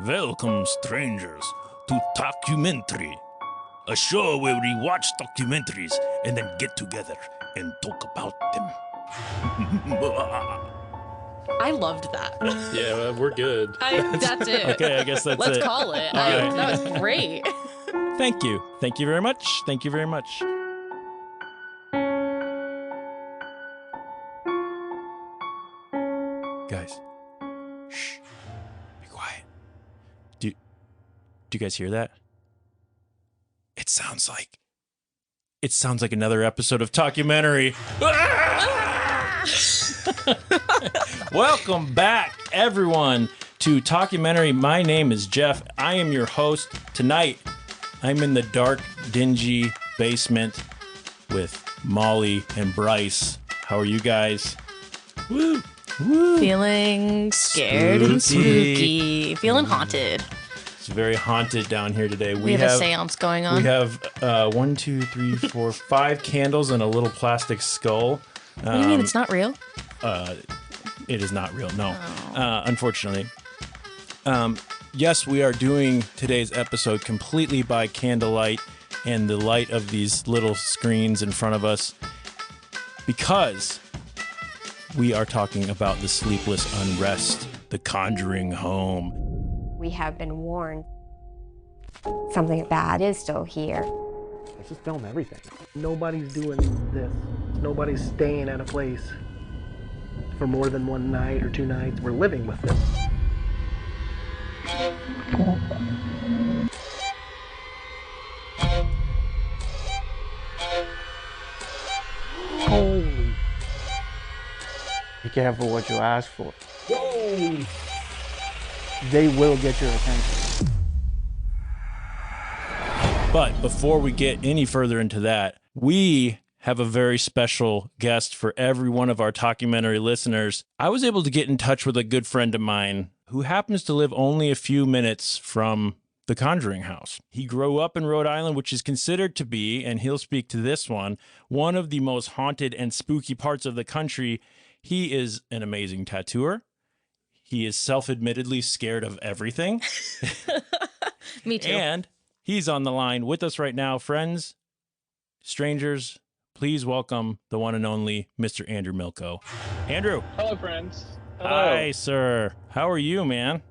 Welcome, strangers, to Talkumentary, a show where we watch documentaries and then get together and talk about them. I loved that. Yeah, we're good. That's it. Okay, I guess that's Let's it. call it. right. That was great. Thank you. Thank you very much. Thank you very much. Guys, shh. Be quiet. Do you guys hear that? It sounds like another episode of Talkumentary. Welcome back, everyone, to Talkumentary. My name is Jeff. I am your host. Tonight, I'm in the dark, dingy basement with Molly and Brice. How are you guys? Woo! Woo! Feeling scared and spooky. Feeling haunted. It's very haunted down here today. We have a seance going on. We have 1, 2, 3, 4, 5 candles and a little plastic skull. What do you mean it's not real? It is not real, no. Unfortunately. Yes, we are doing today's episode completely by candlelight and the light of these little screens in front of us because we are talking about the Sleepless Unrest, the Conjuring Home. We have been warned something bad is still here. Let's just film everything. Nobody's doing this. Nobody's staying at a place for more than one night or 2 nights. We're living with this. Holy. Be careful what you ask for. Whoa! They will get your attention. But before we get any further into that, we have a very special guest for every one of our Talkumentary listeners. I was able to get in touch with a good friend of mine who happens to live only a few minutes from the Conjuring House. He grew up in Rhode Island, which is considered to be, and he'll speak to this one of the most haunted and spooky parts of the country. He is an amazing tattooer. He is self-admittedly scared of everything. Me too. And he's on the line with us right now. Friends, strangers, please welcome the one and only Mr. Andrew Milko. Andrew. Hello, friends. Hello. Hi, sir. How are you, man?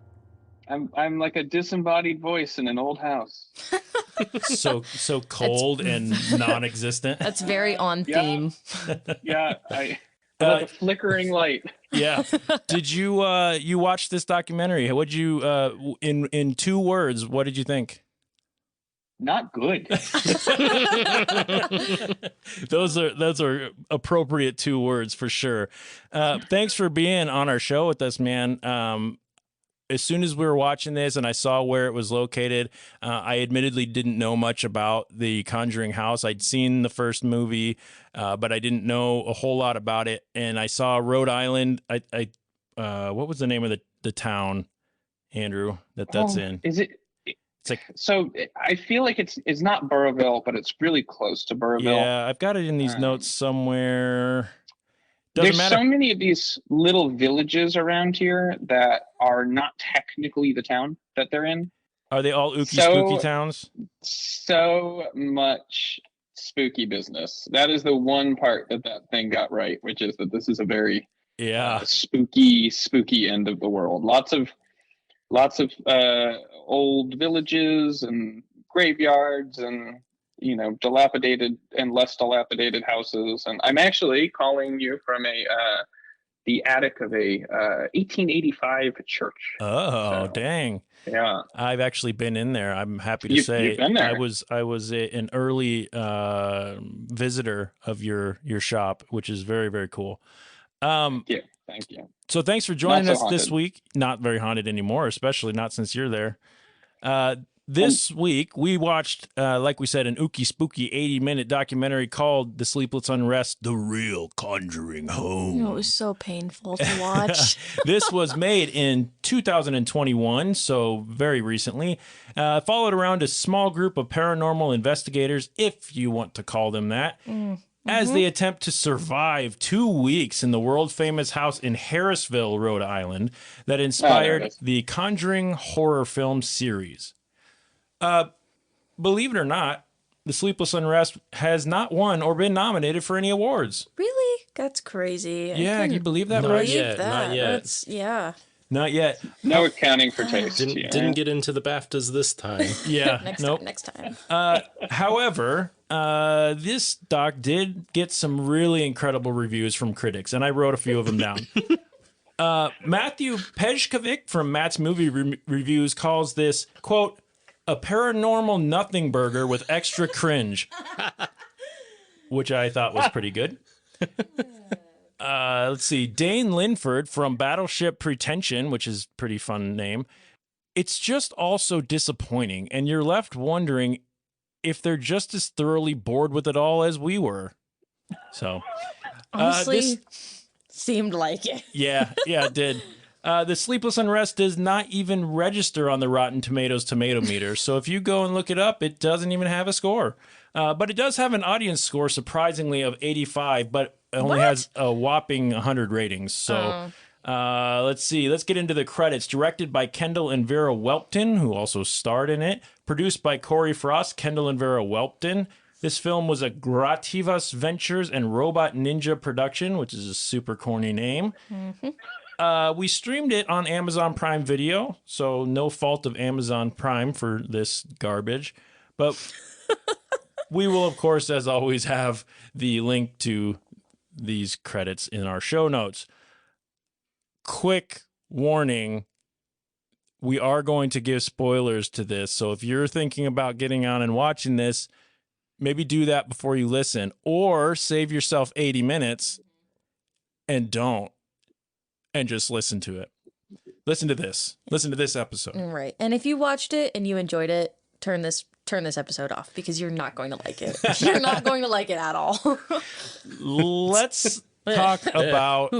I'm like a disembodied voice in an old house. So cold and non-existent. That's very on theme. Yeah, like a flickering light. Yeah. Did you you watch this documentary? What'd you in 2 words? What did you think? Not good. Those are appropriate 2 words for sure. Thanks for being on our show with us, man. As soon as we were watching this and I saw where it was located, I admittedly didn't know much about the Conjuring House. I'd seen the first movie, but I didn't know a whole lot about it. And I saw Rhode Island. What was the name of the town, Andrew, that's in? Is it? It's like, so I feel like it's not Burrillville, but it's really close to Burrillville. yeah, I've got it in these notes somewhere. Doesn't There's matter. so many of these little villages around here that are not technically the town that they're in. Are they all ooky spooky towns? So much spooky business. That is the one part that thing got right, which is that this is a very spooky end of the world. Lots of old villages and graveyards and dilapidated and less dilapidated houses. And I'm actually calling you from the attic of a 1885 church. Oh, so, dang. Yeah. I've actually been in there. I'm happy to say you've been there. I was an early visitor of your shop, which is very, very cool. Thank you. So thanks for joining us haunted this week. Not very haunted anymore, especially not since you're there. This week, we watched, like we said, an ooky spooky 80-minute documentary called The Sleepless Unrest, The Real Conjuring Home. It was so painful to watch. This was made in 2021, so very recently. Followed around a small group of paranormal investigators, if you want to call them that. as they attempt to survive 2 weeks in the world-famous house in Harrisville, Rhode Island, that inspired the Conjuring horror film series. Believe it or not, the Sleepless Unrest has not won or been nominated for any awards. Really? That's crazy. Yeah, can you believe that, Not Brice? yet, not yet. That's, yeah. Not yet. No accounting for taste. Didn't get into the BAFTAs this time. Yeah, Next time. However, this doc did get some really incredible reviews from critics, and I wrote a few of them down. Matthew Pejkovic from Matt's Movie Reviews calls this, quote, a paranormal nothing burger with extra cringe, which I thought was pretty good. Let's see. Dane Linford from Battleship Pretension, which is a pretty fun name. It's just also disappointing, and you're left wondering if they're just as thoroughly bored with it all as we were. So, Honestly, seemed like it. yeah, it did. The Sleepless Unrest does not even register on the Rotten Tomatoes tomato meter. So if you go and look it up, it doesn't even have a score. But it does have an audience score, surprisingly, of 85, but it only has a whopping 100 ratings. So let's see. Let's get into the credits. Directed by Kendall and Vera Welpton, who also starred in it. Produced by Corey Frost, Kendall and Vera Welpton. This film was a Grativas Ventures and Robot Ninja production, which is a super corny name. We streamed it on Amazon Prime Video, so no fault of Amazon Prime for this garbage. But we will, of course, as always, have the link to these credits in our show notes. Quick warning, we are going to give spoilers to this, so if you're thinking about getting on and watching this, maybe do that before you listen, or save yourself 80 minutes and don't. And just listen to it. Listen to this. Listen to this episode. Right. And if you watched it and you enjoyed it, turn this episode off because you're not going to like it. You're not going to like it at all. Let's talk about,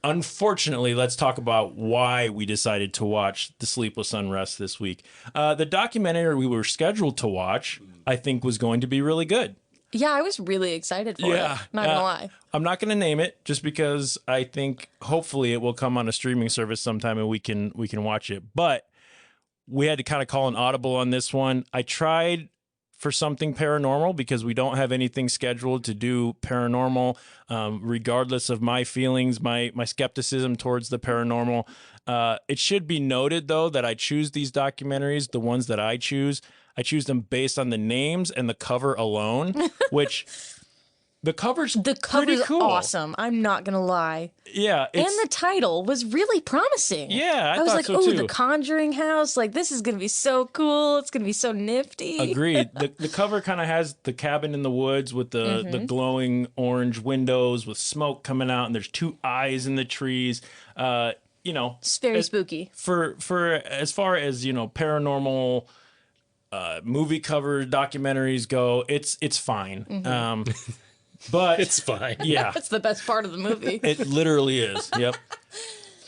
unfortunately, let's talk about why we decided to watch The Sleepless Unrest this week. The documentary we were scheduled to watch, I think, was going to be really good. Yeah, I was really excited for it. Not gonna lie. I'm not gonna name it just because I think hopefully it will come on a streaming service sometime and we can watch it. But we had to kind of call an audible on this one. I tried for something paranormal because we don't have anything scheduled to do paranormal, regardless of my feelings, my skepticism towards the paranormal. It should be noted, though, that I choose these documentaries, the ones that I choose them based on the names and the cover alone, which the cover's pretty cool. Awesome. I'm not going to lie. Yeah. And the title was really promising. Yeah, I was thought like, so oh, too. The Conjuring House. Like, this is going to be so cool. It's going to be so nifty. Agreed. The cover kind of has the cabin in the woods with the glowing orange windows with smoke coming out, and there's two eyes in the trees. It's very spooky. For as far as, paranormal movie cover documentaries go, it's fine. But It's fine. yeah, That's the best part of the movie. it literally is. Yep.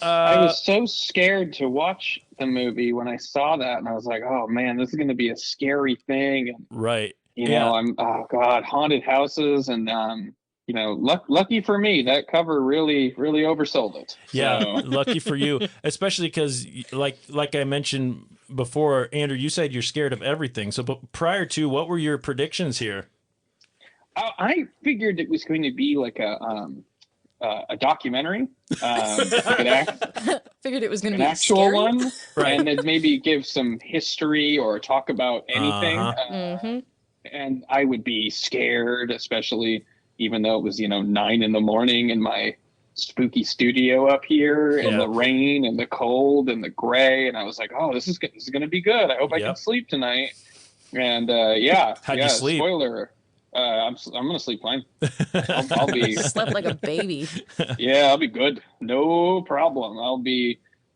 I was so scared to watch the movie when I saw that, and I was like, "Oh man, this is going to be a scary thing." And Right. oh god, haunted houses, and lucky for me, that cover really oversold it. Yeah, So, lucky for you, especially because, like I mentioned before, Andrew, you said you're scared of everything. So, but prior to, what were your predictions here? I figured it was going to be like a documentary, Figured it was going to an be actual scary. one, Right. and then maybe give some history or talk about anything. And I would be scared, especially even though it was 9 in the morning in my spooky studio up here, in the rain and the cold and the gray, and I was like, oh, this is going to be good. I hope I can sleep tonight. And How'd you sleep? Spoiler. I'm gonna sleep fine. I'll be Slept like a baby. I'll be good. No problem.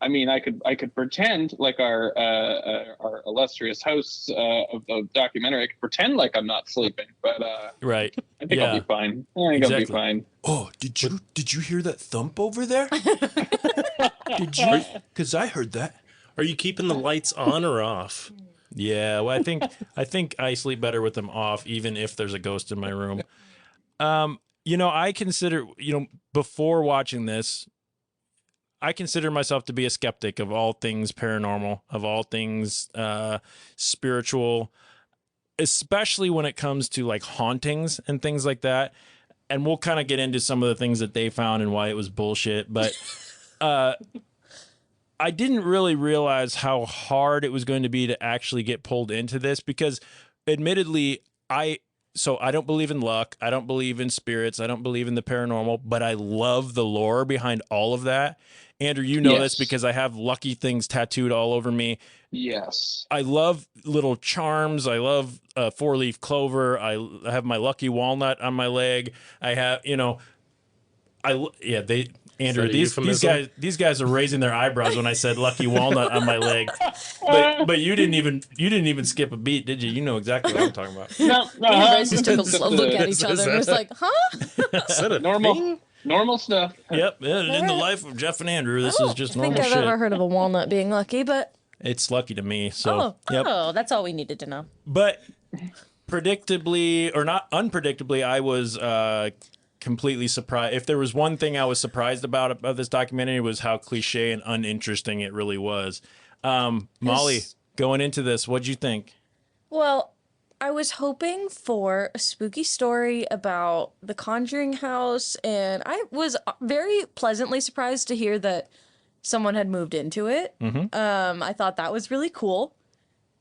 I could pretend like our illustrious hosts of the documentary. I could pretend like I'm not sleeping, but Right. I think I'll be fine. I'll be fine. Oh, did you hear that thump over there? Did you? Because I heard that. Are you keeping the lights on or off? Yeah, well, I think I sleep better with them off, even if there's a ghost in my room. I consider, before watching this, I consider myself to be a skeptic of all things paranormal, of all things spiritual, especially when it comes to like hauntings and things like that. And we'll kind of get into some of the things that they found and why it was bullshit. But I didn't really realize how hard it was going to be to actually get pulled into this because admittedly, I don't believe in luck. I don't believe in spirits. I don't believe in the paranormal, but I love the lore behind all of that. Andrew, you know this because I have lucky things tattooed all over me. Yes. I love little charms. I love four-leaf clover. I have my lucky walnut on my leg. I have, Andrew, these guys are raising their eyebrows when I said lucky walnut on my leg. But you didn't even skip a beat, did you? You know exactly what I'm talking about. Me and Brice just took a look at each other and was like, huh? Normal stuff. Yep. In the life of Jeff and Andrew, this is just normal shit. I don't think I've ever heard of a walnut being lucky, but it's lucky to me. So that's all we needed to know. But predictably or not unpredictably, I was completely surprised. If there was one thing I was surprised about this documentary, was how cliche and uninteresting it really was. Molly, going into this, what'd you think? Well, I was hoping for a spooky story about the Conjuring house, and I was very pleasantly surprised to hear that someone had moved into it. Mm-hmm. I thought that was really cool.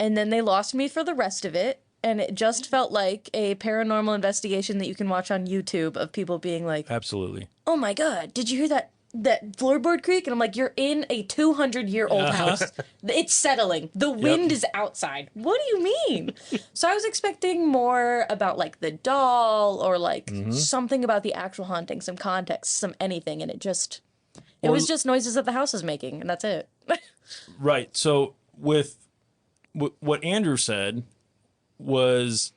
And then they lost me for the rest of it. And it just felt like a paranormal investigation that you can watch on YouTube of people being like, absolutely. Oh my God, did you hear that floorboard creak? And I'm like, you're in a 200-year-old house. It's settling. The wind is outside. What do you mean? So I was expecting more about like the doll or like something about the actual haunting, some context, some anything. And it was just noises that the house is making. And that's it. Right. So with what Andrew said was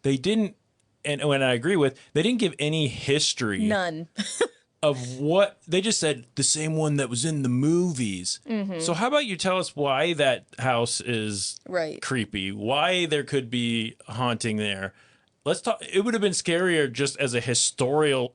they didn't, and when I agree with, they didn't give any history. None. Of what they just said, the same one that was in the movies. Mm-hmm. So how about you tell us why that house is creepy, why there could be haunting there. Let's talk. It would have been scarier just as a historical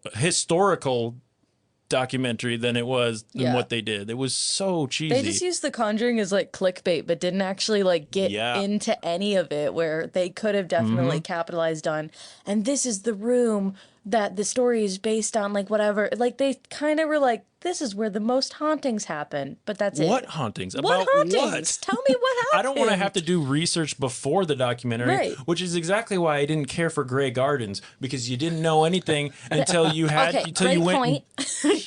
documentary than it was than what they did. It was so cheesy. They just used The Conjuring as like clickbait, but didn't actually like get into any of it where they could have definitely capitalized on. And this is the room that the story is based on, like whatever. Like they kind of were like, this is where the most hauntings happen, but that's it. What hauntings? What About hauntings? what? Tell me what happened. I don't want to have to do research before the documentary, which is exactly why I didn't care for Grey Gardens, because you didn't know anything until you had until you went.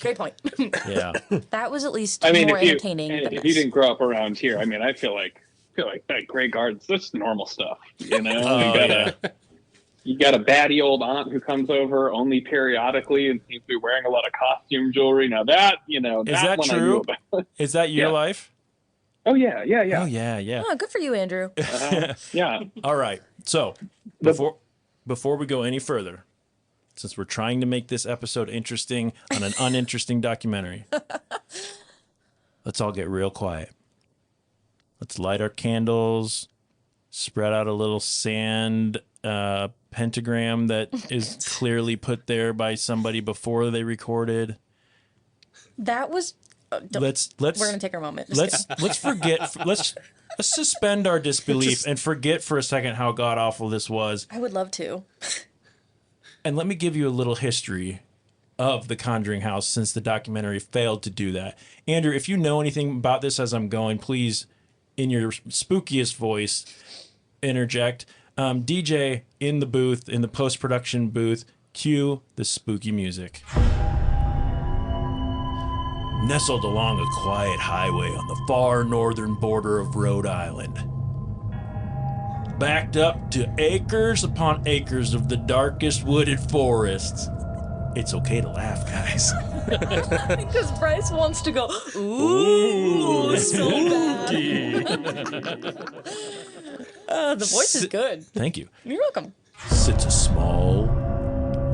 Great point. Yeah, that was at least more entertaining. If you didn't grow up around here, I mean, I feel like that Grey Gardens, that's normal stuff. You know, you got a batty old aunt who comes over only periodically and seems to be wearing a lot of costume jewelry. Now that, is that one true? I knew about. Is that your life? Oh yeah. Oh yeah. Oh, good for you, Andrew. Yeah. All right. So before we go any further, since we're trying to make this episode interesting on an uninteresting documentary, let's all get real quiet. Let's light our candles, spread out a little sand pentagram that is clearly put there by somebody before they recorded. That was. Let's. We're gonna take our moment. Let's forget. Let's suspend our disbelief and forget for a second how god awful this was. I would love to. And let me give you a little history of the Conjuring House, since the documentary failed to do that. Andrew, if you know anything about this as I'm going, please, in your spookiest voice, interject. DJ in the booth, in the post-production booth, cue the spooky music. Nestled along a quiet highway on the far northern border of Rhode Island, backed up to acres upon acres of the darkest wooded forests. It's okay to laugh, guys. Because Brice wants to go, ooh so bad. The voice is good. Thank you. You're welcome. Sits a small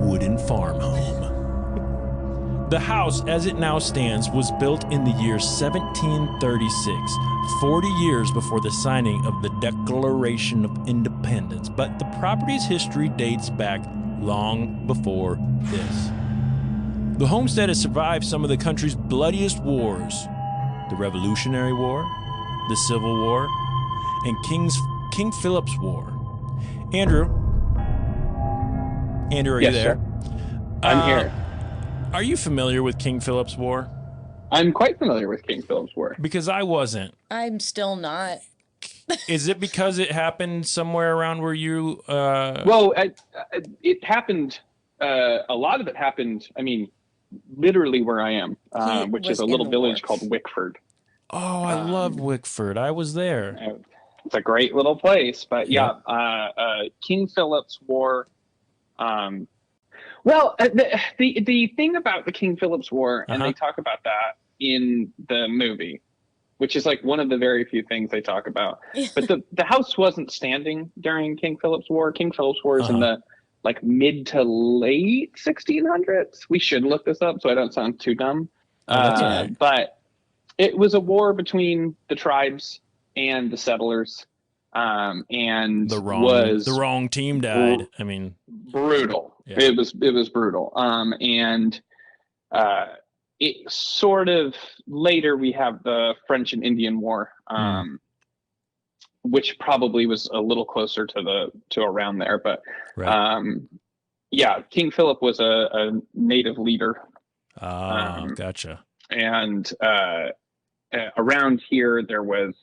wooden farm home. The house, as it now stands, was built in the year 1736, 40 years before the signing of the Declaration of Independence. But the property's history dates back long before this. The homestead has survived some of the country's bloodiest wars: the Revolutionary War, the Civil War, and King Philip's War. Andrew, are you there? Sir. I'm here. Are you familiar with King Philip's War? I'm quite familiar with King Philip's War. Because I wasn't. I'm still not. Is it because it happened somewhere around where you... Well, it happened, a lot of it happened, I mean, literally where I am, which is a little village called Wickford. Oh, I love Wickford. I was there. It's a great little place, but King Philip's War. The thing about the King Philip's War, and they talk about that in the movie, which is like one of the very few things they talk about. But the house wasn't standing during King Philip's War. King Philip's War is in the like mid to late 1600s. We should look this up so I don't sound too dumb. But it was a war between the tribes and the settlers. And the wrong team died. I mean, brutal. Yeah. It was brutal. It sort of later we have the French and Indian War, which probably was a little closer to around there. But King Philip was a native leader. Gotcha. And around here there was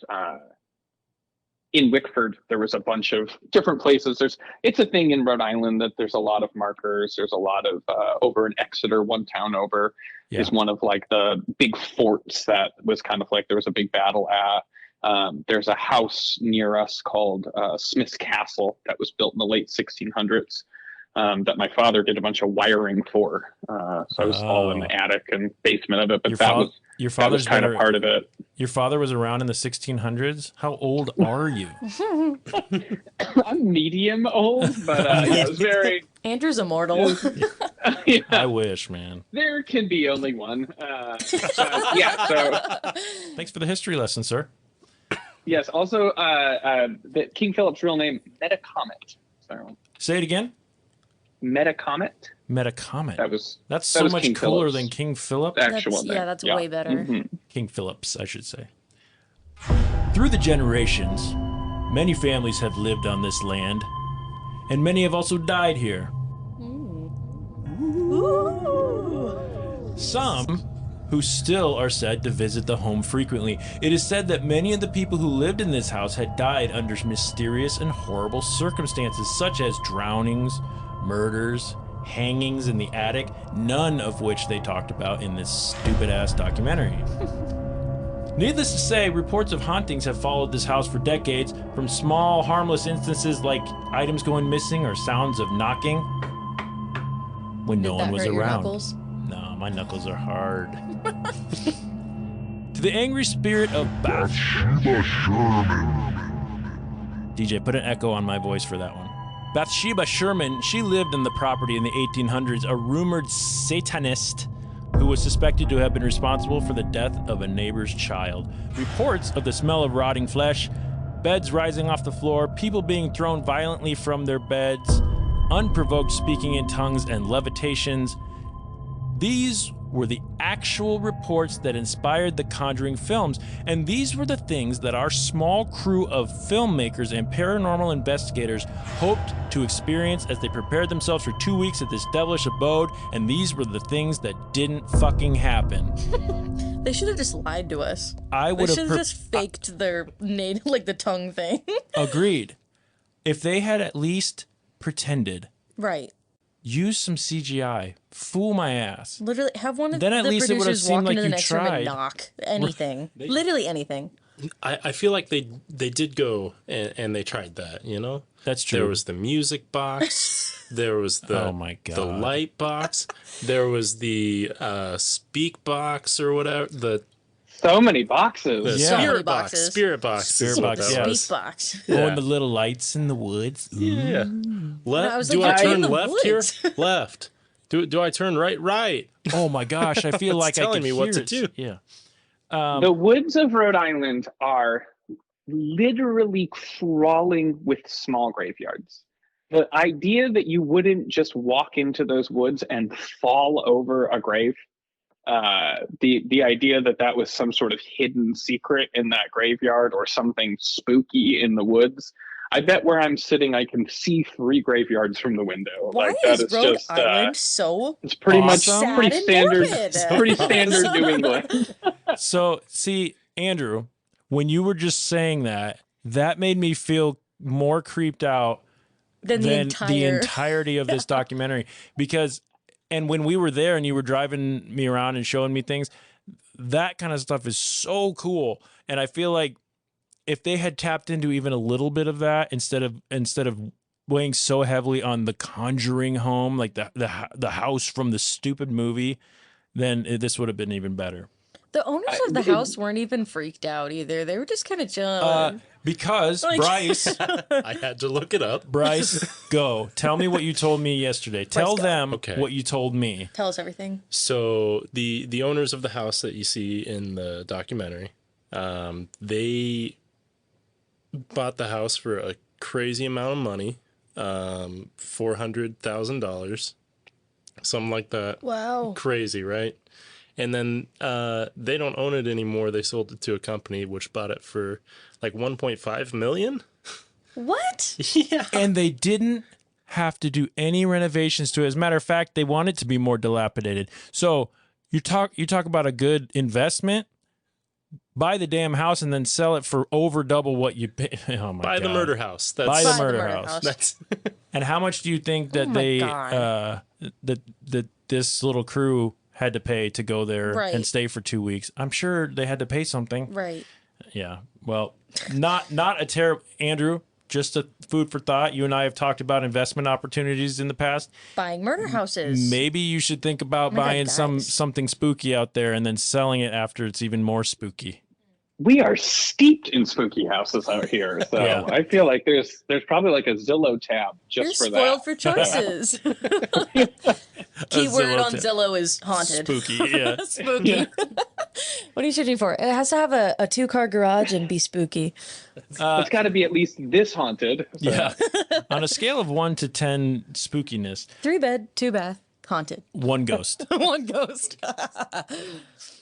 in Wickford, there was a bunch of different places. It's a thing in Rhode Island that there's a lot of markers. There's a lot of over in Exeter, one town over, is one of like the big forts that was kind of like there was a big battle at. There's a house near us called Smith's Castle that was built in the late 1600s that my father did a bunch of wiring for. So I was all in the attic and basement of it. But that was kind of part of it. Your father was around in the 1600s? How old are you? I'm medium old, but it was very... Andrew's immortal. I wish, man. There can be only one. So... Thanks for the history lesson, sir. Yes, also, King Philip's real name, Metacomet. So... Say it again? Metacomet. That's so much cooler than King Philip. That's way better. Mm-hmm. King Philip's, I should say. Through the generations, many families have lived on this land, and many have also died here. Some who still are said to visit the home frequently. It is said that many of the people who lived in this house had died under mysterious and horrible circumstances, such as drownings, murders, hangings in the attic, none of which they talked about in this stupid-ass documentary. Needless to say, reports of hauntings have followed this house for decades, from small, harmless instances like items going missing or sounds of knocking when no one was around. No, my knuckles are hard. To the angry spirit of Bathsheba Sherman. DJ, put an echo on my voice for that one. Bathsheba Sherman, she lived in the property in the 1800s, a rumored Satanist who was suspected to have been responsible for the death of a neighbor's child. Reports of the smell of rotting flesh, beds rising off the floor, people being thrown violently from their beds, unprovoked speaking in tongues, and levitations. These were the actual reports that inspired the Conjuring films, and these were the things that our small crew of filmmakers and paranormal investigators hoped to experience as they prepared themselves for 2 weeks at this devilish abode, and these were the things that didn't fucking happen. They should have just lied to us. They should have just faked their native, like the tongue thing. Agreed. If they had at least pretended. Right. Use some CGI. Fool my ass. Literally, have one of then the at least it would have producers seemed walk like into the you next room and tried. knock. Anything. Literally anything. I feel like they did go and they tried that, you know? That's true. There was the music box. There was the oh my God. The light box. There was the speak box or whatever. So many boxes. The Yeah. spirit box. Spirit box. Spirit box, yeah. Speak box. Oh, and the little lights in the woods. Yeah. I was Do like, I you're in turn the left here? woods. Left. Do I turn right? Right. Oh my gosh, I feel like I telling can me hear what to it. do. Yeah. The woods of Rhode Island are literally crawling with small graveyards. The idea that you wouldn't just walk into those woods and fall over a grave, the idea that that was some sort of hidden secret in that graveyard or something spooky in the woods. I bet where I'm sitting, I can see 3 graveyards from the window. Why Like that is is Rhode just Island so it's pretty Awesome. much pretty sad and standard, morbid? pretty standard New England. So, see, Andrew, when you were just saying that, that made me feel more creeped out than the than entire the entirety of this documentary. Because, and when we were there and you were driving me around and showing me things, that kind of stuff is so cool. And I feel like if they had tapped into even a little bit of that instead of weighing so heavily on the Conjuring Home, like the house from the stupid movie, then this would have been even better. The owners of the house weren't even freaked out either. They were just kind of chilling. Because Brice, I had to look it up. Brice, go. Tell me what you told me yesterday. Tell go. them Okay. what you told me. Tell us everything. So the owners of the house that you see in the documentary, they bought the house for a crazy amount of money, $400,000, something like that. Wow. Crazy, right? And then they don't own it anymore. They sold it to a company which bought it for like 1.5 million. What? Yeah. And they didn't have to do any renovations to it. As a matter of fact, they want it to be more dilapidated. So you talk about a good investment. Buy the damn house and then sell it for over double what you pay. Oh my Buy God. the murder house. That's Buy Buy the the murder murder house. house. that's And how much do you think that Oh my they God. that this little crew had to pay to go there Right. and stay for 2 weeks? I'm sure they had to pay something. Right. Yeah. Well, not a terrible, Andrew, just a food for thought. You and I have talked about investment opportunities in the past. Buying murder houses. Maybe you should think about my God, buying guys. something spooky out there and then selling it after it's even more spooky. We are steeped in spooky houses out here, so Yeah. I feel like there's probably like a Zillow tab You're just for spoiled that. for choices. Keyword Zillow on tip. Zillow is haunted. Spooky, yeah. Spooky. What are you searching for? It has to have a 2-car garage and be spooky. It's got to be at least this haunted. So. Yeah. On a scale of 1 to 10 spookiness, 3-bed, 2-bath, haunted. 1 ghost. One ghost.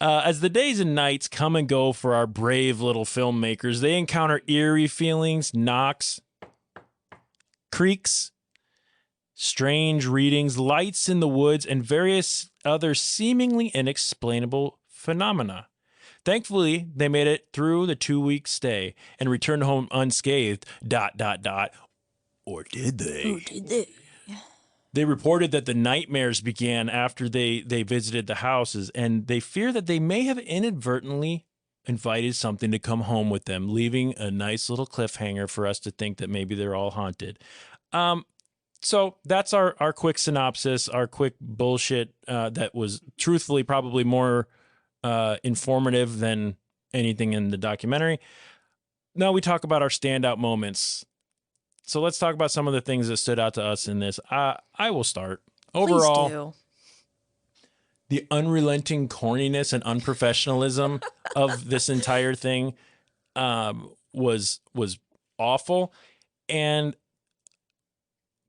As the days and nights come and go for our brave little filmmakers, they encounter eerie feelings, knocks, creaks, strange readings, lights in the woods, and various other seemingly inexplainable phenomena. Thankfully, they made it through the 2-week stay and returned home unscathed. ... Or did they? Who did this? They reported that the nightmares began after they visited the houses, and they fear that they may have inadvertently invited something to come home with them, leaving a nice little cliffhanger for us to think that maybe they're all haunted. So that's our quick synopsis, our quick bullshit that was truthfully probably more informative than anything in the documentary. Now we talk about our standout moments. So let's talk about some of the things that stood out to us in this. I will start. Overall, Please do. the unrelenting corniness and unprofessionalism of this entire thing was awful. And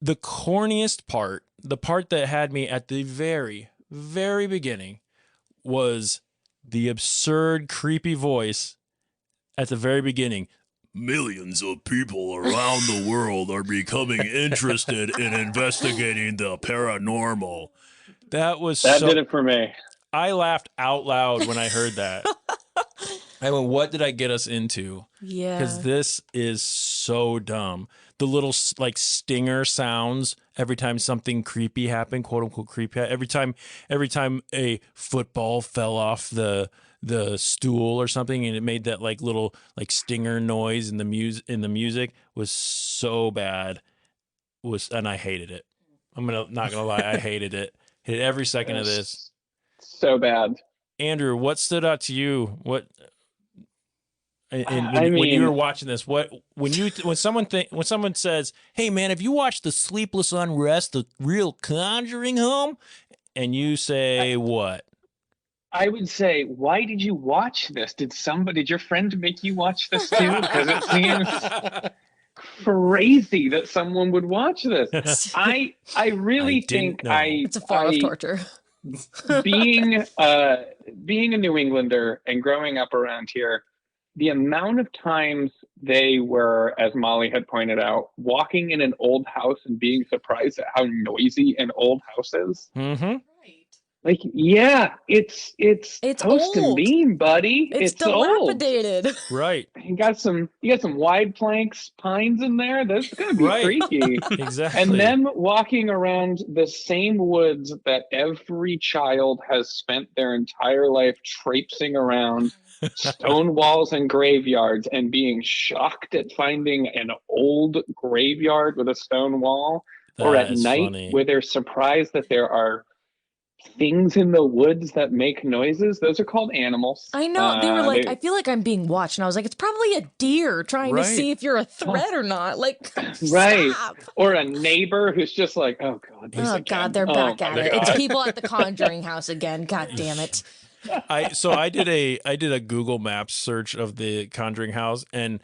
the corniest part, the part that had me at the very, very beginning, was the absurd, creepy voice at the very beginning. Millions of people around the world are becoming interested in investigating the paranormal. That Did it for me. I laughed out loud when I heard that. I went, what did I get us into? Yeah. Because this is so dumb. The little like stinger sounds every time something creepy happened, quote unquote creepy. Every time a football fell off the stool or something, and it made that like little like stinger noise in the music was so bad. And I hated it. Not gonna lie, I hated it. Hated every second of this. So bad. Andrew, what stood out to you? What? And I when you mean- were watching this, when someone says, "Hey man, have you watched the Sleepless Unrest, the Real Conjuring Home?" and you say what? I would say, why did you watch this? Did your friend make you watch this too? Because it seems crazy that someone would watch this. I really didn't think know. It's a form of torture. being being a New Englander and growing up around here, the amount of times they were, as Molly had pointed out, walking in an old house and being surprised at how noisy an old house is. Mm-hmm. Like, yeah, it's It's supposed to old. mean, buddy. It's old. dilapidated. Right. You got some wide planks pines in there. That's gonna be Right. freaky. Exactly. And them walking around the same woods that every child has spent their entire life traipsing around, stone walls and graveyards, and being shocked at finding an old graveyard with a stone wall, or That at is night funny. where they're surprised that there are things in the woods that make noises. Those are called animals. I know. They were like, I feel like I'm being watched. And I was like, it's probably a deer trying to Right. see if you're a threat or not. Like, right. stop. Or a neighbor who's just like, oh God. this Oh, again. God, they're Oh, back my at it. God. It's people at the Conjuring house again. God damn it. I did a Google Maps search of the Conjuring house, and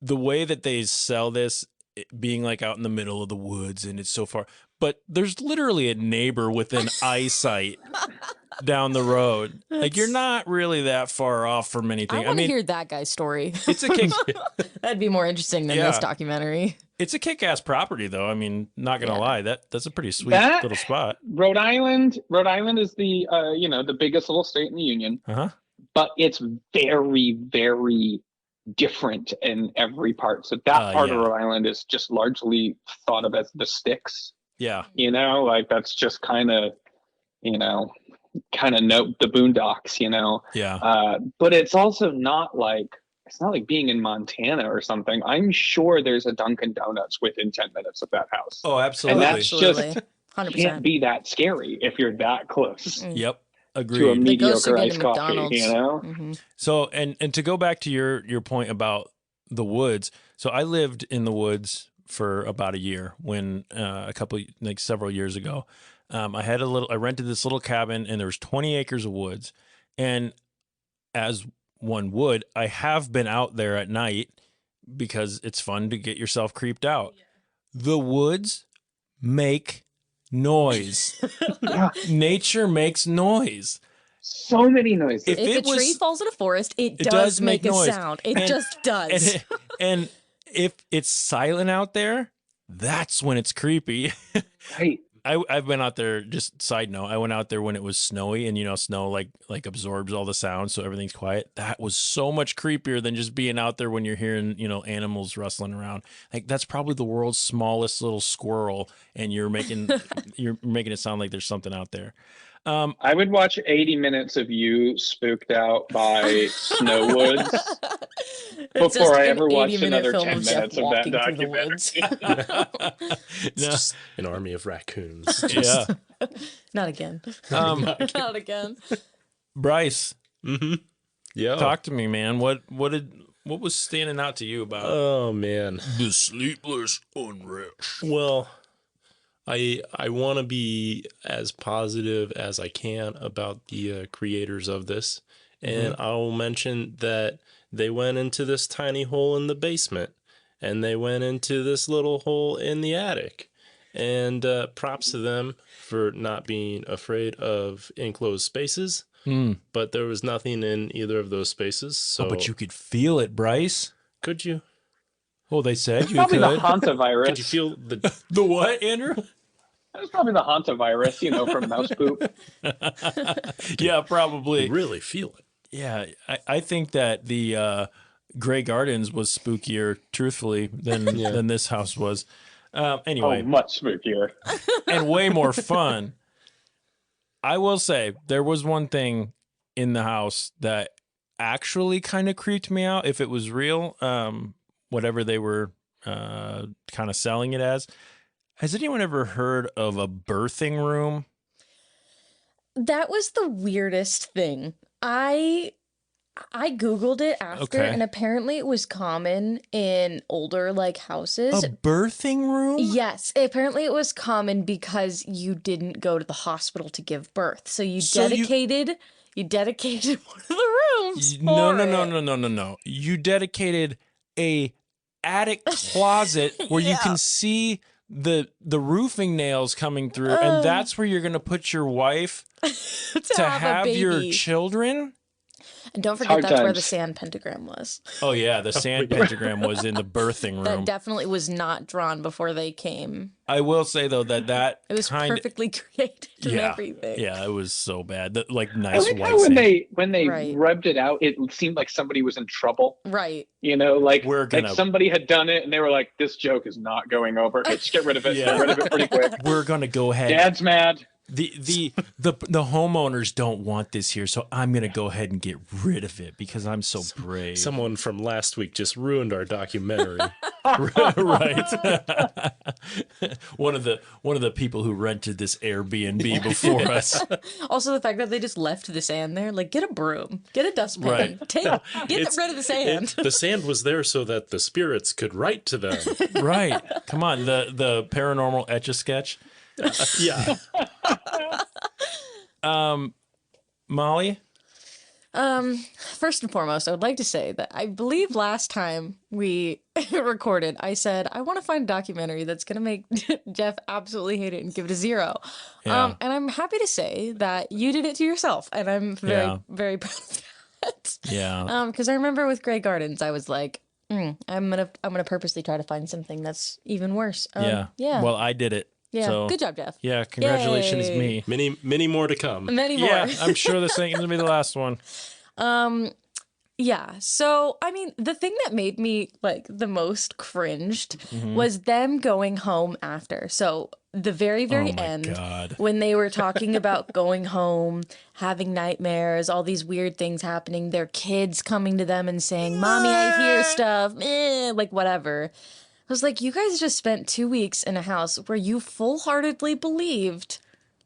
the way that they sell this, it being like out in the middle of the woods and it's so far, but there's literally a neighbor within eyesight down the road. Like, you're not really that far off from anything. I want to hear that guy's story. it's a kick, That'd be more interesting than this Yeah. documentary. it's a kick-ass property though. I mean, not gonna Yeah. lie, that's a pretty sweet That- little spot. Rhode Island is the the biggest little state in the union, Uh-huh. but it's very, very different in every part. So that part of yeah. Rhode Island is just largely thought of as the sticks. Yeah. Like that's just kind of the boondocks. Yeah. But it's also not like being in Montana or something. I'm sure there's a Dunkin' Donuts within 10 minutes of that house. Oh, absolutely. And that's just 100%. can't be that scary if you're that close Yep. to a Agreed. The ghosts mediocre are iced getting coffee. McDonald's. So, and to go back to your point about the woods. So I lived in the woods for about a year when several years ago, I rented this little cabin, and there was 20 acres of woods. And as one would, I have been out there at night because it's fun to get yourself creeped out. The woods make noise. Nature makes noise. So many noises. If If it a tree was- falls in a forest, it It does make a noise. sound. It And- just does. And if it's silent out there, that's when it's creepy. Right. I've been out there, just side note, I went out there when it was snowy, and snow like absorbs all the sound, so everything's quiet. That was so much creepier than just being out there when you're hearing, animals rustling around. Like, that's probably the world's smallest little squirrel, and you're making it sound like there's something out there. I would watch 80 minutes of you spooked out by snow woods It's before just I an ever watched 80-minute another film 10 of Jeff minutes of that walking through the documentary. woods. It's No. just an army of raccoons. Yeah. Not again. Not again. Bryce, Yeah. talk to me, man. What was standing out to you about Oh man. the Sleepless Unrest? Well, I want to be as positive as I can about the creators of this, and I'll mention that they went into this tiny hole in the basement, and they went into this little hole in the attic, and props to them for not being afraid of enclosed spaces. But there was nothing in either of those spaces, so But you could feel it, Bryce. could you? Well, they said you Probably could. the hantavirus. Could you feel the? The what, Andrew? It was probably the hantavirus, from mouse poop. Yeah, probably. really feel it? Yeah, I think that the Grey Gardens was spookier, truthfully, than this house was. Anyway, Oh, much spookier. and way more fun. I will say there was one thing in the house that actually kind of creeped me out. If it was real, whatever they were kind of selling it as. Has anyone ever heard of a birthing room? That was the weirdest thing. I Googled it after, Okay. and apparently it was common in older houses. A birthing room? Yes, apparently it was common because you didn't go to the hospital to give birth. So you So you- dedicated one of the rooms. No, for no, no, it. no, no, no, no. You dedicated a attic closet where you can see the roofing nails coming through, and that's where you're gonna put your wife to have your children. And don't forget that's where the sand pentagram was. Oh yeah, the sand pentagram was in the birthing room. That definitely was not drawn before they came. I will say though that it was perfectly created and everything. Yeah, it was so bad. Like nice white how sand. when they rubbed it out, it seemed like somebody was in trouble. Right. You know, like somebody had done it and they were like, "This joke is not going over. Let's get rid of it. Get rid of it pretty quick." We're gonna go ahead. Dad's mad. The homeowners don't want this here, so I'm gonna go ahead and get rid of it because I'm so brave. Someone from last week just ruined our documentary. Right. one of the people who rented this Airbnb before us. Also, the fact that they just left the sand there, like, get a broom, get a dustpan, get rid of the sand. The sand was there so that the spirits could write to them. Right. Come on, the paranormal Etch-a-Sketch. Yeah. Molly? First and foremost, I would like to say that I believe last time we recorded, I said, I want to find a documentary that's going to make Jeff absolutely hate it and give it a 0. Yeah. And I'm happy to say that you did it to yourself. And I'm very, very proud of that. Yeah. Because I remember with Grey Gardens, I was like, I'm gonna purposely try to find something that's even worse. Yeah. Well, I did it. Yeah, so, good job, Jeff. Yeah, congratulations, Yay. me. Many more to come. Many more. Yeah, I'm sure this ain't gonna be the last one. Yeah. So, I mean, the thing that made me like the most cringed was them going home after. So the very end, when they were talking about going home, having nightmares, all these weird things happening, their kids coming to them and saying, "Mommy, I hear stuff," like whatever. I was like, you guys just spent 2 weeks in a house where you full-heartedly believed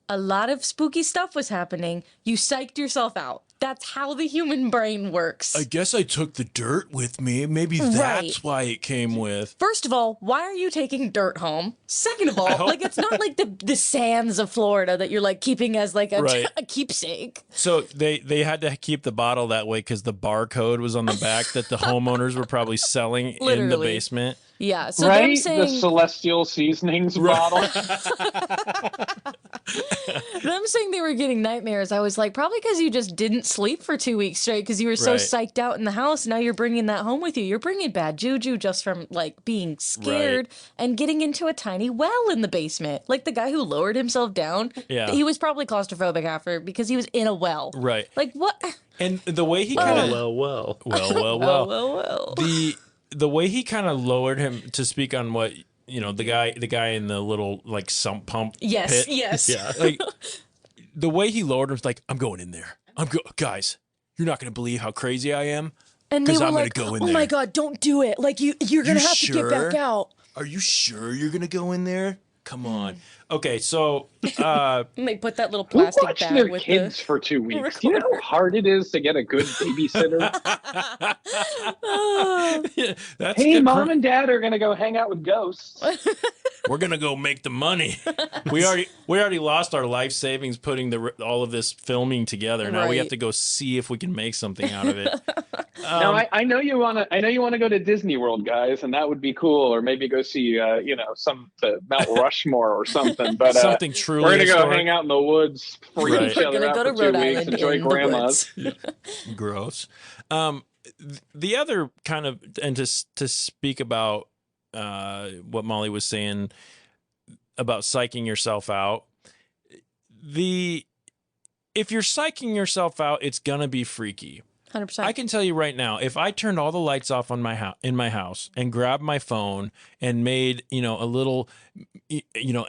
a lot of spooky stuff was happening. You psyched yourself out. That's how the human brain works. I guess I took the dirt with me. Maybe that's why it came with. First of all, why are you taking dirt home? Second of all, like it's not like the sands of Florida that you're like keeping as like a keepsake. So they had to keep the bottle that way because the barcode was on the back that the homeowners were probably selling in the basement. Yeah, so right? them saying the Celestial Seasonings bottle. Them saying they were getting nightmares, I was like, probably because you just didn't sleep for 2 weeks straight because you were so psyched out in the house. Now you're bringing that home with you. You're bringing bad juju just from like being scared and getting into a tiny well in the basement. Like the guy who lowered himself down, he was probably claustrophobic after because he was in a well. Right. Like what? And the way he kind of the way he kind of lowered him to speak on what, you know, the guy in the little like sump pump pit. Yes. Yeah. Like the way he lowered him was like, I'm going in there. Guys, you're not going to believe how crazy I am. And they were I'm like, gonna go in oh my God, don't do it. Like you're going to have to get back out. Are you sure you're going to go in there? Come on. Okay, so and they put that little Who plastic watched bag their with kids for 2 weeks? Do you know how hard it is to get a good babysitter? that's hey, mom and dad are gonna go hang out with ghosts. We're gonna go make the money. we already lost our life savings putting all of this filming together. Now we have to go see if we can make something out of it. Now I know you wanna go to Disney World, guys, and that would be cool. Or maybe go see the Mount Rushmore or something. But something truly we're gonna go historic. hang out in the woods, freak each other out go to for 2 Rhode weeks, Island enjoy in grandmas. Gross. The other kind of, and to speak about what Molly was saying about psyching yourself out, if you're psyching yourself out, it's gonna be freaky. 100%. I can tell you right now, if I turned all the lights off on in my house and grabbed my phone and made, a little,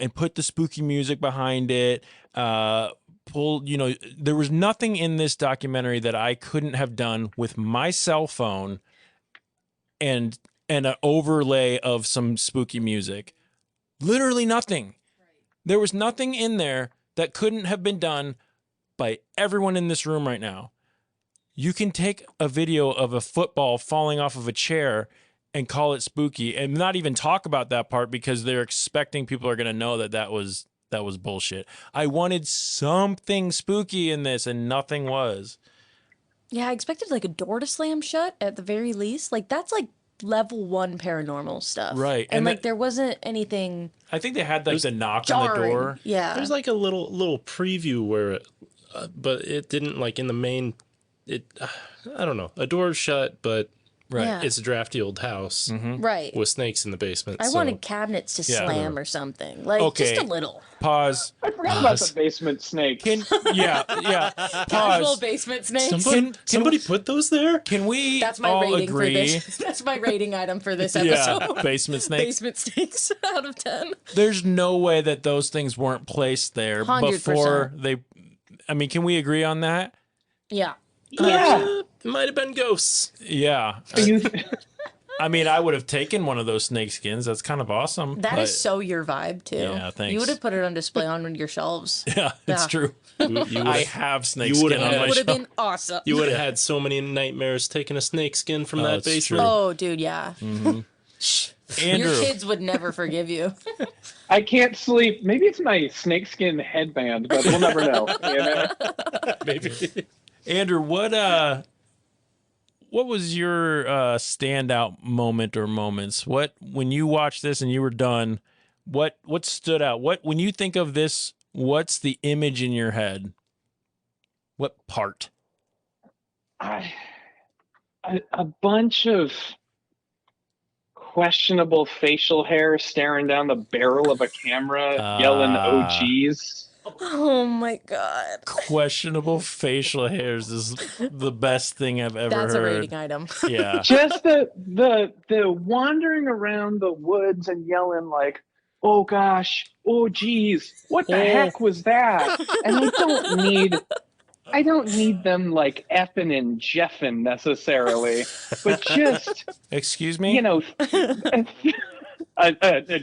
and put the spooky music behind it, there was nothing in this documentary that I couldn't have done with my cell phone and an overlay of some spooky music. Literally nothing. There was nothing in there that couldn't have been done by everyone in this room right now. You can take a video of a football falling off of a chair and call it spooky and not even talk about that part because they're expecting people are going to know that was bullshit. I wanted something spooky in this and nothing was. Yeah, I expected like a door to slam shut at the very least. Like that's like level 1 paranormal stuff. Right, And, and like, that- there wasn't anything I think they had like the knock on the jarring. door. Yeah. There's like a little preview where, but it didn't like in the main. It I don't know. A door's shut, but Right. Yeah. it's a drafty old house Right. with snakes in the basement. I so wanted cabinets to Yeah. slam or something. Like, Okay. just a little. Pause. I forgot about the basement snake. Yeah. Casual Pause. basement snakes. somebody put those there. Can we That's my all rating agree? for this. That's my rating item for this episode. Yeah, basement snake. Basement snakes out of 10. There's no way that those things weren't placed there 100%. before they. I mean, can we agree on that? Yeah. Yeah. It might have been ghosts. Yeah. I mean, I would have taken one of those snake skins. That's kind of awesome. That but- is so your vibe, too. Yeah, thanks. You would have put it on display on your shelves. Yeah, it's Yeah. true. You I would have snake you would've skin on had- my It would have shelf. been awesome. you would have had so many nightmares taking a snake skin from that it's basement. true. Oh, dude, yeah. Andrew, Your kids would never forgive you. I can't sleep. Maybe it's my snakeskin headband, but we'll never know. You know? Maybe. Andrew, what was your standout moment or moments? What when you watched this and you were done? What stood out? What when you think of this? What's the image in your head? What part? A bunch of questionable facial hair staring down the barrel of a camera, yelling "Oh geez." Oh, my God. Questionable facial hairs is the best thing I've ever That's a heard. rating item. Yeah. Just the wandering around the woods and yelling like, "Oh gosh, oh geez, what the heck was that?" And I don't need them like effing and jeffing necessarily, but just Excuse me? you know.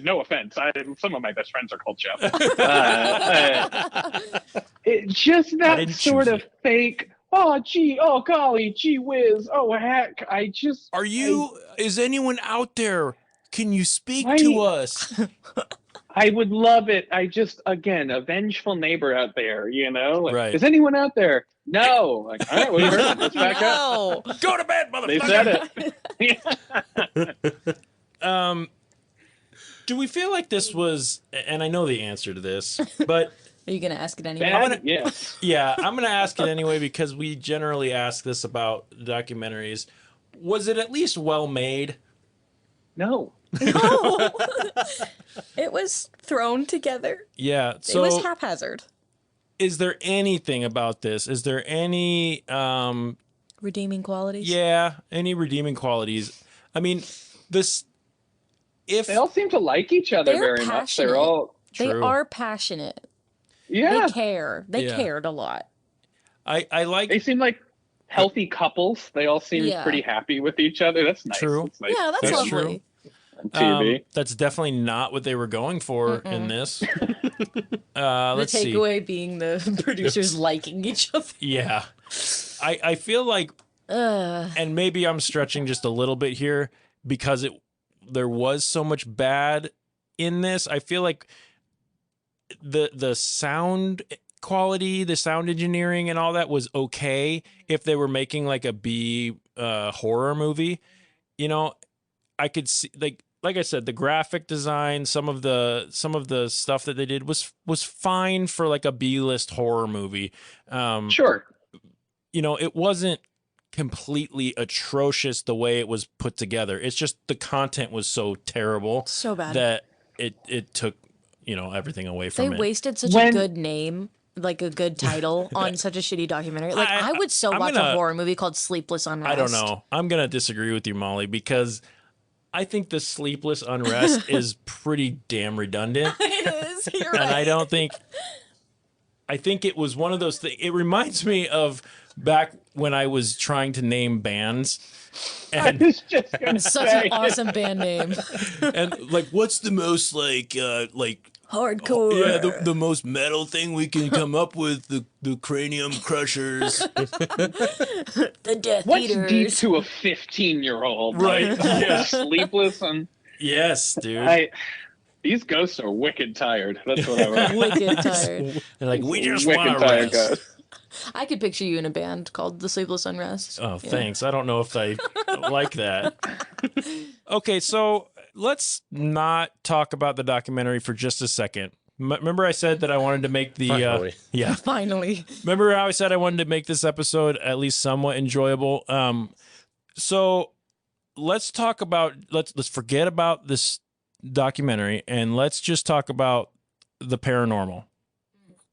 No offense. Some of my best friends are called Jeff. Just I that didn't sort choose of fake. Oh gee, oh golly, gee whiz, oh heck! Are you is anyone out there? Can you speak Right. to us? I would love it. Again, a vengeful neighbor out there, you know? Like, Right. is anyone out there? No. Like, all right, well, you heard it. Let's back up. No. Go to bed, motherfucker. They said it. Do we feel like this was and I know the answer to this, but Are you going to ask it anyway? Bad? Yes. yeah, I'm going to ask it anyway because we generally ask this about documentaries. Was it at least well made? No. No. It was thrown together. Yeah. It So was haphazard. is there anything about this? Is there any Redeeming qualities? any redeeming qualities? I mean, this if They all seem to like each other They're very much. passionate. They're all, They True. are passionate. yeah. They care. They Yeah. cared a lot. I like They seem like healthy couples. They all seem Yeah. pretty happy with each other. That's nice. True. That's nice. Yeah, that's That's lovely. On TV. that's definitely not what they were going for in this. The Let's see. takeaway being the producers liking each other. Yeah. I feel like and maybe I'm stretching just a little bit here because there was so much bad in this. I feel like the sound quality, the sound engineering and all that was okay if they were making like a B horror movie. You know, I could see like I said, the graphic design, some of the stuff that they did was fine for like a B-list horror movie. Sure. You know, it wasn't completely atrocious the way it was put together. It's just the content was so terrible So bad. that it took, everything away from They it. wasted such a good name, like a good title, on such a shitty documentary. Like, I would I'm watch gonna- a horror movie called Sleepless Unrest. I don't know. I'm going to disagree with you, Molly, because I think the Sleepless Unrest is pretty damn redundant. It is. You're right. And I think it was one of those things. It reminds me of back when I was trying to name bands. I And was just gonna Such say. an awesome band name. and like what's the most Hardcore. yeah, the most metal thing we can come up with, the Cranium Crushers. The Death What's Eaters. deep to a 15-year-old? Right, Like, yeah. Sleepless and Yes, dude. these ghosts are wicked tired. That's what I was. Wicked tired. They're like, we just Wicked want to tired rest. ghosts. I could picture you in a band called the Sleepless Unrest. Oh, Yeah. thanks. I don't know if I like that. Okay, so let's not talk about the documentary for just a second. Remember I said that I wanted to make the Finally. yeah. Finally. Remember how I said I wanted to make this episode at least somewhat enjoyable? So let's talk about let's forget about this documentary and let's just talk about the paranormal.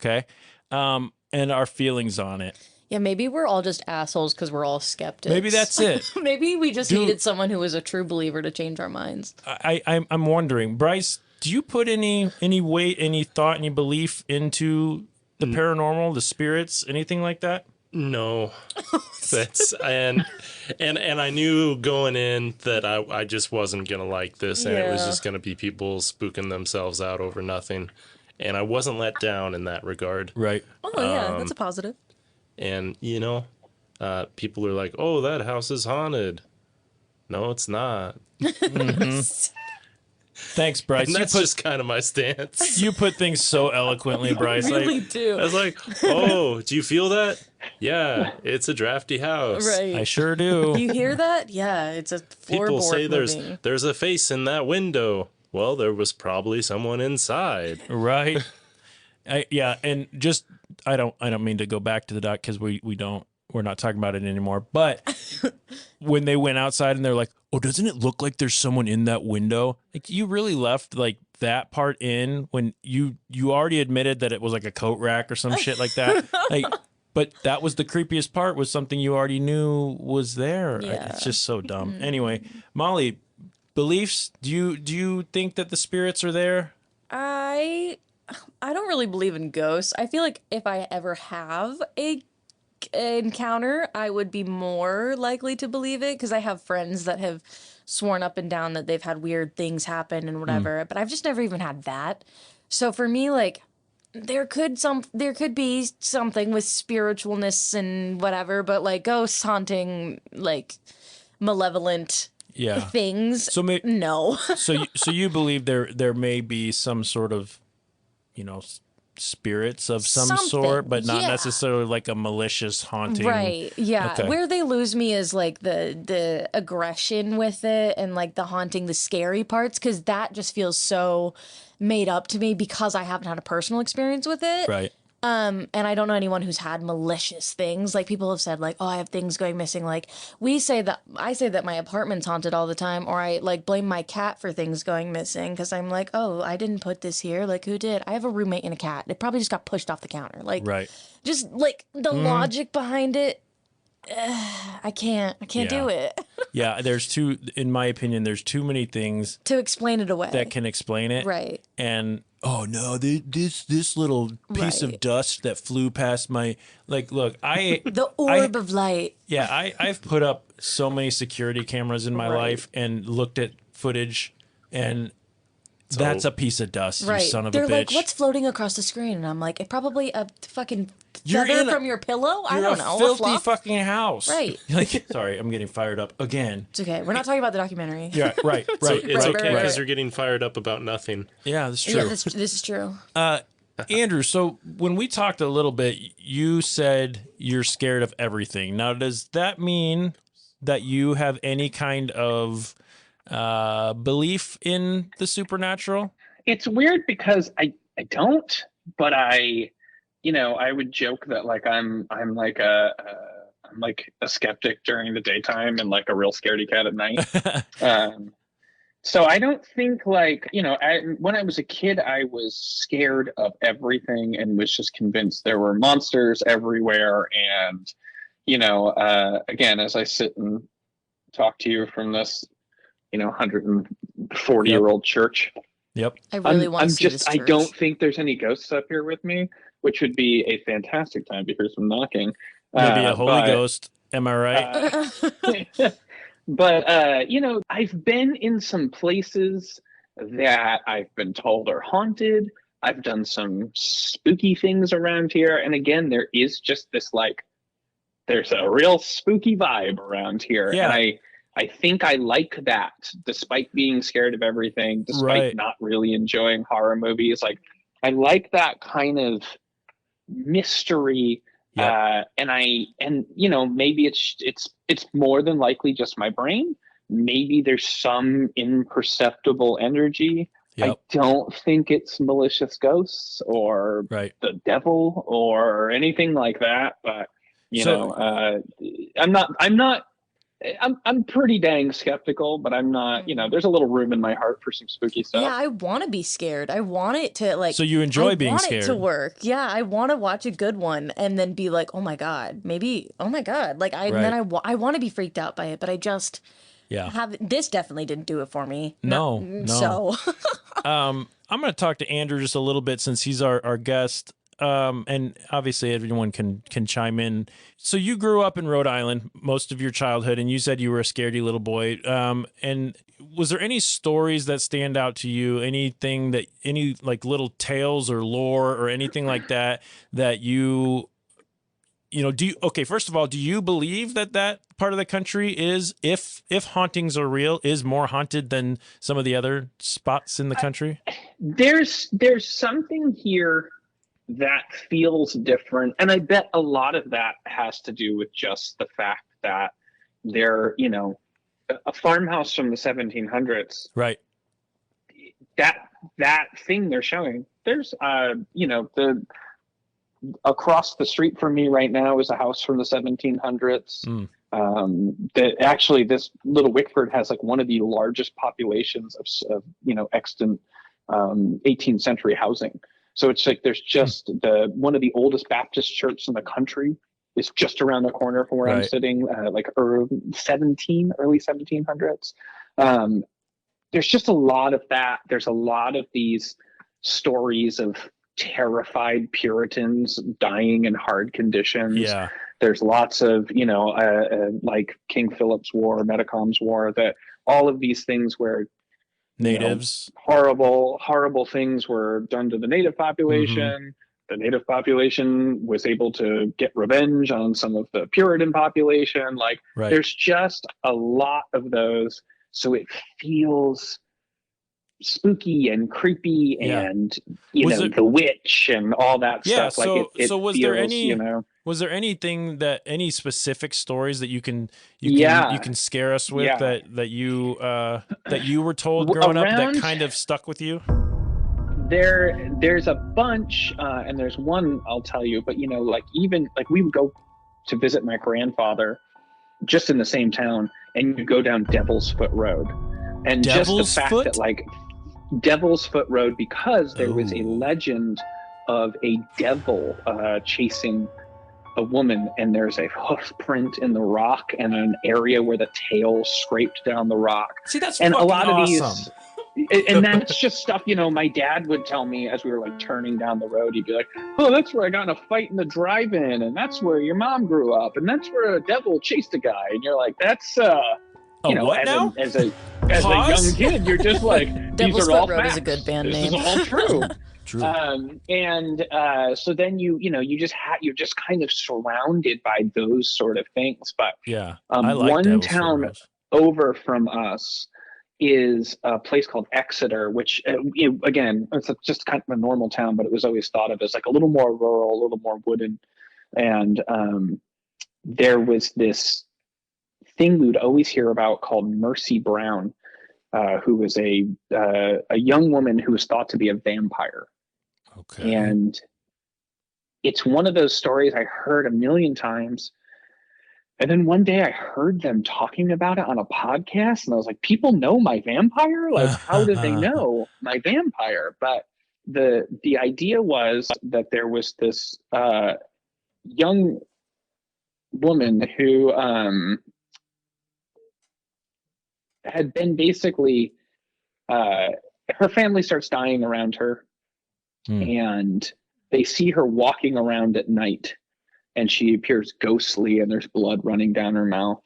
Okay? And our feelings on it. Yeah, maybe we're all just assholes because we're all skeptics. Maybe that's it. Maybe we just Dude. needed someone who was a true believer to change our minds. I'm wondering, Brice, do you put any weight, any thought, any belief into the paranormal, the spirits, anything like that? No, that's and I knew going in that I just wasn't gonna like this, and it was Yeah. just gonna be people spooking themselves out over nothing, and I wasn't let down in that regard. Right. Oh, yeah, that's a positive. And people are like, "Oh, that house is haunted." No, it's not. Thanks, Brice. And that's just kind of my stance. You put things so eloquently, Brice. I really do. I was like, "Oh, do you feel that? Yeah, it's a drafty house." Right. I sure do. You hear that? Yeah, it's a floorboard People say moving. there's a face in that window. Well, there was probably someone inside. Right. Yeah, and just I don't mean to go back to the doc because we're not talking about it anymore. But when they went outside and they're like, "Oh, doesn't it look like there's someone in that window?" Like you really left like that part in when you already admitted that it was like a coat rack or some shit like that. Like, but that was the creepiest part was something you already knew was there. Yeah. It's just so dumb. Anyway, Molly, beliefs? Do you think that the spirits are there? I don't really believe in ghosts. I feel like if I ever have a encounter, I would be more likely to believe it because I have friends that have sworn up and down that they've had weird things happen and whatever, but I've just never even had that. So for me, like there could be something with spiritualness and whatever, but like ghosts haunting like malevolent Yeah. things. So no. so you believe there may be some sort of, spirits of some Something, sort, but not yeah. necessarily like a malicious haunting. Right. Yeah. Okay. Where they lose me is like the aggression with it and like the haunting, the scary parts, because that just feels so made up to me because I haven't had a personal experience with it. Right. And I don't know anyone who's had malicious things. Like people have said like, oh, I have things going missing. Like I say that my apartment's haunted all the time, or I like blame my cat for things going missing because I'm like, oh, I didn't put this here. Like who did? I have a roommate and a cat. It probably just got pushed off the counter. Like Right. just like the logic behind it. I can't do it Yeah, in my opinion, there's too many things to explain it away. that can explain it. Right. And oh no, this little piece of Right. dust that flew past my look, The orb of light. Yeah, I've put up so many security cameras in my Right. life and looked at footage, and that's a piece of dust, you Right. son of They're a bitch. like, what's floating across the screen? And I'm like, it probably a fucking You're feather in a- from your pillow? I You're don't a know. A filthy fluff? fucking house. Right. Like, sorry, I'm getting fired up again. It's okay. We're not talking about the documentary. Yeah, right, So right. it's right, okay right. because you're getting fired up about nothing. Yeah, that's Yeah, true. this is true. Andrew, so when we talked a little bit, you said you're scared of everything. Now, does that mean that you have any kind of belief in the supernatural? It's weird because I don't, but I would joke that like I'm like I'm like a skeptic during the daytime and like a real scaredy cat at night. So I don't think like, when I was a kid, I was scared of everything and was just convinced there were monsters everywhere. And, again, as I sit and talk to you from this, 140-year-old church, Yep. I really want to see this I church. don't think there's any ghosts up here with me, which would be a fantastic time to hear some knocking. Maybe a Holy but- Ghost. Am I right? But I've been in some places that I've been told are haunted. I've done some spooky things around here, and again, there is just this like, there's a real spooky vibe around here, Yeah. and I think I like that, despite being scared of everything, despite Right. not really enjoying horror movies. Like, I like that kind of mystery. Yep. And maybe it's more than likely just my brain, maybe there's some imperceptible energy. I Yep. don't think it's malicious ghosts or Right. the devil or anything like that. But you So- know, I'm pretty dang skeptical, but I'm not. You know, there's a little room in my heart for some spooky stuff. Yeah, I want to be scared. I want it to like. So you enjoy I being want it to scared. work. Yeah, I want to watch a good one and then be like, oh my god, maybe. Oh my god, like I. And then Right. I want to be freaked out by it, but I just Yeah. have. This definitely didn't do it for me. No. So I'm going to talk to Andrew just a little bit since he's our guest. And obviously everyone can chime in. So you grew up in Rhode Island most of your childhood, and you said you were a scaredy little boy. And was there any stories that stand out to you? Anything that any like little tales or lore or anything like that you know, okay, first of all, do you believe that part of the country is, if hauntings are real, is more haunted than some of the other spots in the country? There's something here that feels different, and I bet a lot of that has to do with just the fact that they're, you know, a farmhouse from the 1700s. Right. That thing they're showing. There's you know, the across the street from me right now is a house from the 1700s. That actually, this little Wickford has like one of the largest populations of you know, extant 18th century housing. So it's like there's just one of the oldest Baptist churches in the country is just around the corner from where I'm sitting, like early 1700s. There's just a lot of that. There's a lot of these stories of terrified Puritans dying in hard conditions. Yeah. There's lots of, you know, like King Philip's War, Metacom's War, that all of these things where Natives, horrible things were done to the native population. The native population was able to get revenge on some of the Puritan population. Like there's just a lot of those. So it feels spooky and creepy and, you know, the witch and all that stuff. Like it so was feels, there any, you know, was there anything any specific stories that you can scare us with that you were told growing up that kind of stuck with you? There's a bunch, and there's one I'll tell you, but you know, like even like we would go to visit my grandfather just in the same town, and you go down Devil's Foot Road, and just the fact that like Devil's Foot Road, because there was a legend of a devil chasing a woman, and there's a hoof print in the rock and an area where the tail scraped down the rock. See, that's and fucking a lot awesome. Of these, and that's just stuff, you know, my dad would tell me as we were like turning down the road. He'd be like, oh, that's where I got in a fight in the drive-in, and that's where your mom grew up, and that's where a devil chased a guy. And you're like, that's you know, as a young kid, you're just like, these Devil's are all Foot Road facts. is a good band this name. is all true. True. So then you're just kind of surrounded by those sort of things. But I like one Devil's town Foot Road. over from us is a place called Exeter, which again, it's just kind of a normal town, but it was always thought of as like a little more rural, a little more wooden. And there was this thing we would always hear about called Mercy Brown, who was a young woman who was thought to be a vampire. Okay. And it's one of those stories I heard a million times. And then one day I heard them talking about it on a podcast, and I was like, people know my vampire? Like, how do they know my vampire? But the idea was that there was this young woman who had been basically, her family starts dying around her, and they see her walking around at night, and she appears ghostly, and there's blood running down her mouth.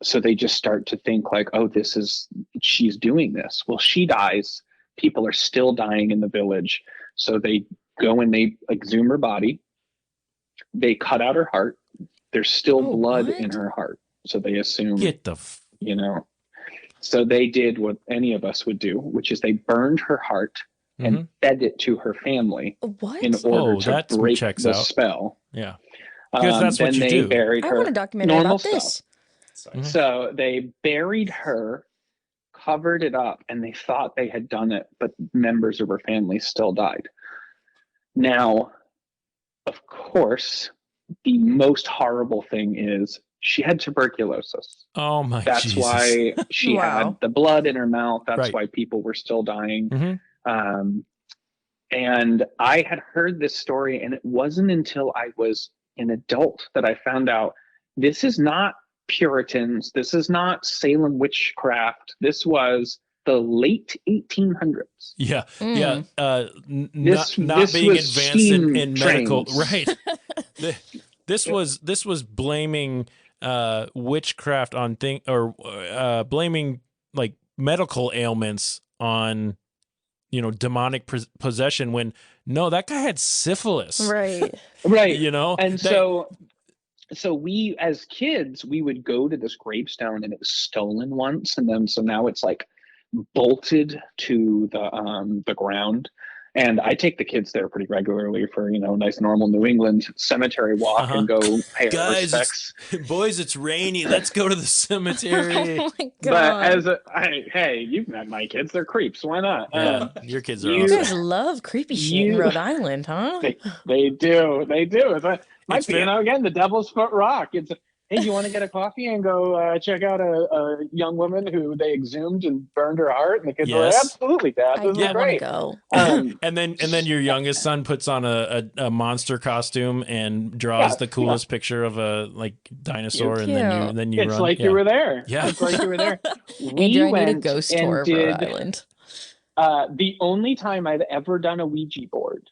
So they just start to think like, oh, she's doing this. Well, she dies. People are still dying in the village. So they go and they exhume her body. They cut out her heart. There's still blood in her heart. So they assume, you know, so they did what any of us would do, which is they burned her heart and fed it to her family in order to break the spell. Yeah. Because that's then what you they do. buried her. I want a documentary normal about this. Sorry. So they buried her, covered it up, and they thought they had done it, but members of her family still died. Now, of course, the most horrible thing is she had tuberculosis. Oh my That's Jesus. why she had the blood in her mouth. That's Right. why people were still dying. Mhm. And I had heard this story, and it wasn't until I was an adult that I found out this is not Puritans. This is not Salem witchcraft. This was the late 1800s. Yeah. Mm. Yeah. This Not being was advanced steam in medical. trains. Right. This was blaming witchcraft on blaming like medical ailments on demonic possession, when no, that guy had syphilis. Right. Right. And so we, as kids, we would go to this gravestone, and it was stolen once, and then so now it's like bolted to the ground. And I take the kids there pretty regularly for nice normal New England cemetery walk and go pay our guys, respects. Boys, it's rainy. Let's go to the cemetery. Oh my But God. hey, you've met my kids. They're creeps. Why not? Yeah, your kids are You awesome. guys love creepy shit in Rhode Island, huh? They do. Might It's be, fair. again, the Devil's Foot Rock. It's, hey, you want to get a coffee and go check out a young woman who they exhumed and burned her heart? And the kids were like, Yes. absolutely, Dad. I This is want to great. go. And then your youngest son puts on a monster costume and draws the coolest picture of a dinosaur, and then you It's run. like you were there. Yeah. It's like you were there. Andrew, I need a went ghost and tour of Rhode Island. The only time I'd ever done a Ouija board,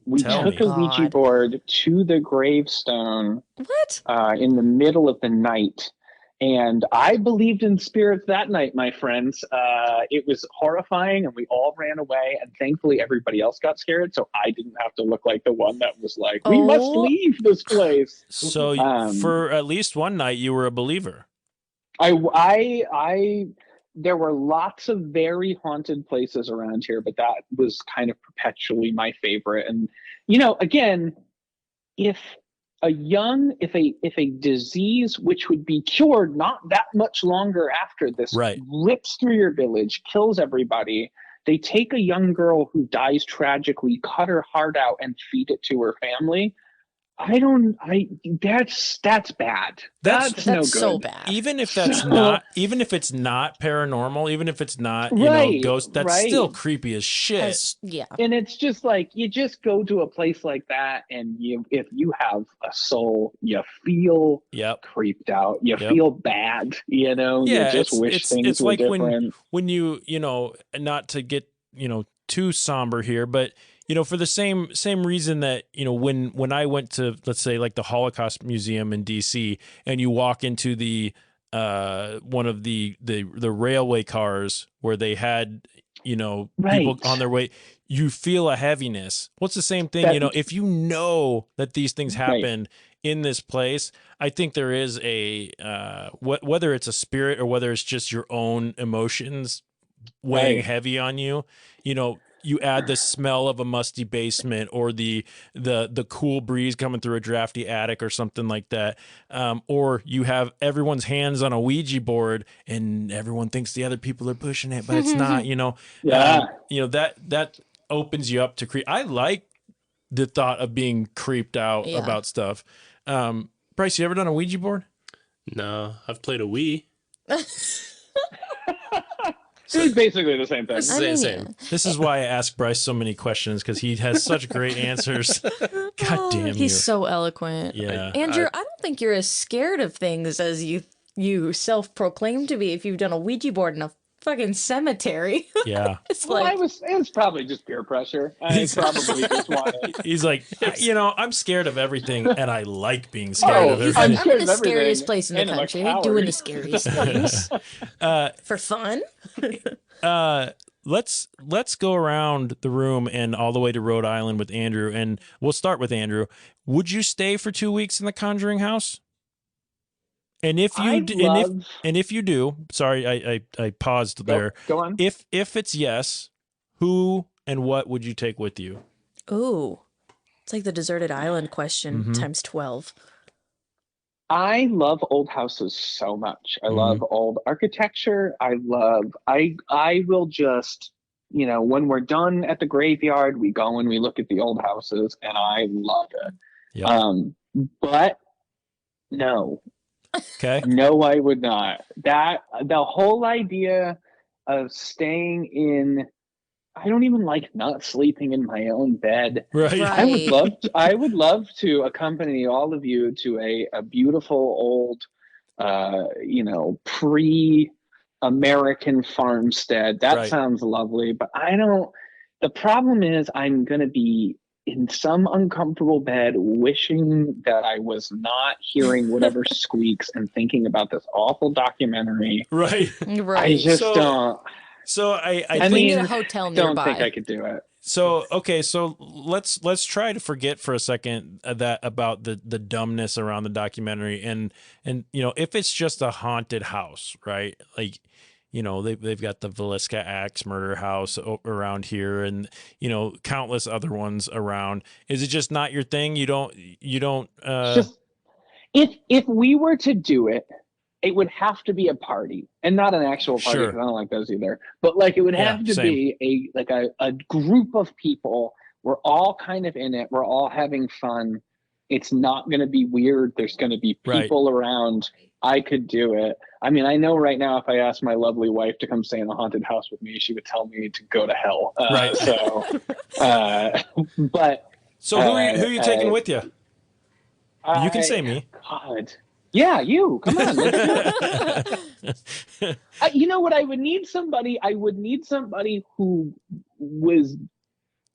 we Tell took me. a Ouija God. board to the gravestone What? in the middle of the night. And I believed in spirits that night, my friends. It was horrifying, and we all ran away. And thankfully, everybody else got scared, so I didn't have to look like the one that was like, "We must Oh. leave this place." So for at least one night, you were a believer. There were lots of very haunted places around here, but that was kind of perpetually my favorite. And again, if a disease which would be cured not that much longer after this rips through your village, kills everybody, they take a young girl who dies tragically, cut her heart out, and feed it to her family. That's bad. That's no good. So bad. Even if it's not paranormal, even if it's not, ghost, that's still creepy as shit. Yeah. And it's just like, you just go to a place like that, and if you have a soul, you feel creeped out. You feel bad, you just wish things were different. When you not to get, too somber here, but for the same reason that, when I went to, let's say, like the Holocaust Museum in DC, and you walk into the one of the railway cars where they had, people on their way, you feel a heaviness. What's the same thing, if you know that these things happened in this place, I think there is a whether it's a spirit or whether it's just your own emotions weighing heavy on you, you add the smell of a musty basement, or the cool breeze coming through a drafty attic or something like that. Or you have everyone's hands on a Ouija board and everyone thinks the other people are pushing it, but it's not, that opens you up to I like the thought of being creeped out about stuff. Brice, you ever done a Ouija board? No, I've played a Wii. It's basically the same thing. Same. This is why I ask Brice so many questions, because he has such great answers. God damn you. He's so eloquent. Yeah. Andrew, I don't think you're as scared of things as you self-proclaim to be if you've done a Ouija board in a fucking cemetery. Yeah. It's it's probably just peer pressure. I probably just wanted. He's like, I'm scared of everything, and I like being scared of he's everything. like, I'm in the scariest place in the country, doing the scariest things for fun. Let's go around the room and all the way to Rhode Island with Andrew, and we'll start with Andrew. Would you stay for 2 weeks in the Conjuring house? And if you do, sorry, I paused there. Go on. If it's yes, who and what would you take with you? Ooh, it's like the deserted island question times 12. I love old houses so much. I Mhm. love old architecture. I will just, when we're done at the graveyard, we go and we look at the old houses and I love it. Yep. But no, Okay. no, I would not. The whole idea of staying in, I don't even like not sleeping in my own bed. Right. Right. I would love to accompany all of you to a beautiful old, pre-American farmstead. That Right. sounds lovely, but the problem is I'm going to be in some uncomfortable bed wishing that I was not hearing whatever squeaks and thinking about this awful documentary. Right. Right. I just So- don't. So I I we think need mean, a hotel don't nearby. think I could do it. so. Okay. So let's try to forget for a second that about the dumbness around the documentary and if it's just a haunted house, right? Like, they've got the Villisca Axe murder house around here and, countless other ones around. Is it just not your thing? You don't, Just if we were to do it, it would have to be a party and not an actual party Sure. because I don't like those either. But like it would Yeah, have to same. be a group of people. We're all kind of in it. We're all having fun. It's not going to be weird. There's going to be Right. people around. I could do it. I mean, I know right now if I asked my lovely wife to come stay in a haunted house with me, she would tell me to go to hell. Right. So, but so who are you taking with you? You can say me. God. Yeah, you. Come on. Let's do it. You know what? I would need somebody who was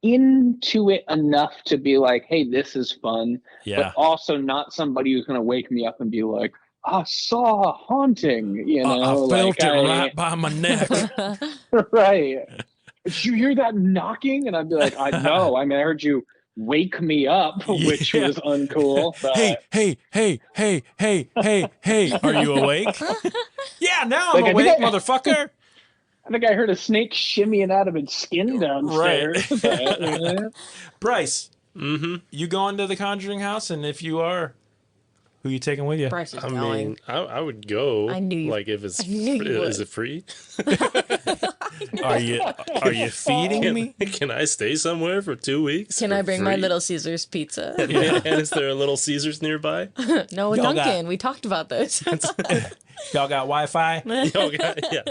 into it enough to be like, hey, this is fun. Yeah. But also not somebody who's going to wake me up and be like, I saw a haunting. I felt it I- right by my neck. Right. Did you hear that knocking? And I'd be like, I know. I mean, I heard you wake me up, which Yeah. was uncool. But Hey, are you awake? Yeah, now I'm Like, I awake, think motherfucker. I think I heard a snake shimmying out of its skin downstairs. But, Bryce, Mm-hmm. you going to the Conjuring house? And if you are, who you taking with you? Bryce is I going. mean, I would go. I knew you- Like if it's I knew you is would. it free? Are you feeding me? Can I stay somewhere for 2 weeks? Can for I bring my free? Little Caesars pizza? Yeah. And is there a Little Caesars nearby? No, Y'all Duncan. We talked about this. Y'all got Wi-Fi? Oh, yeah.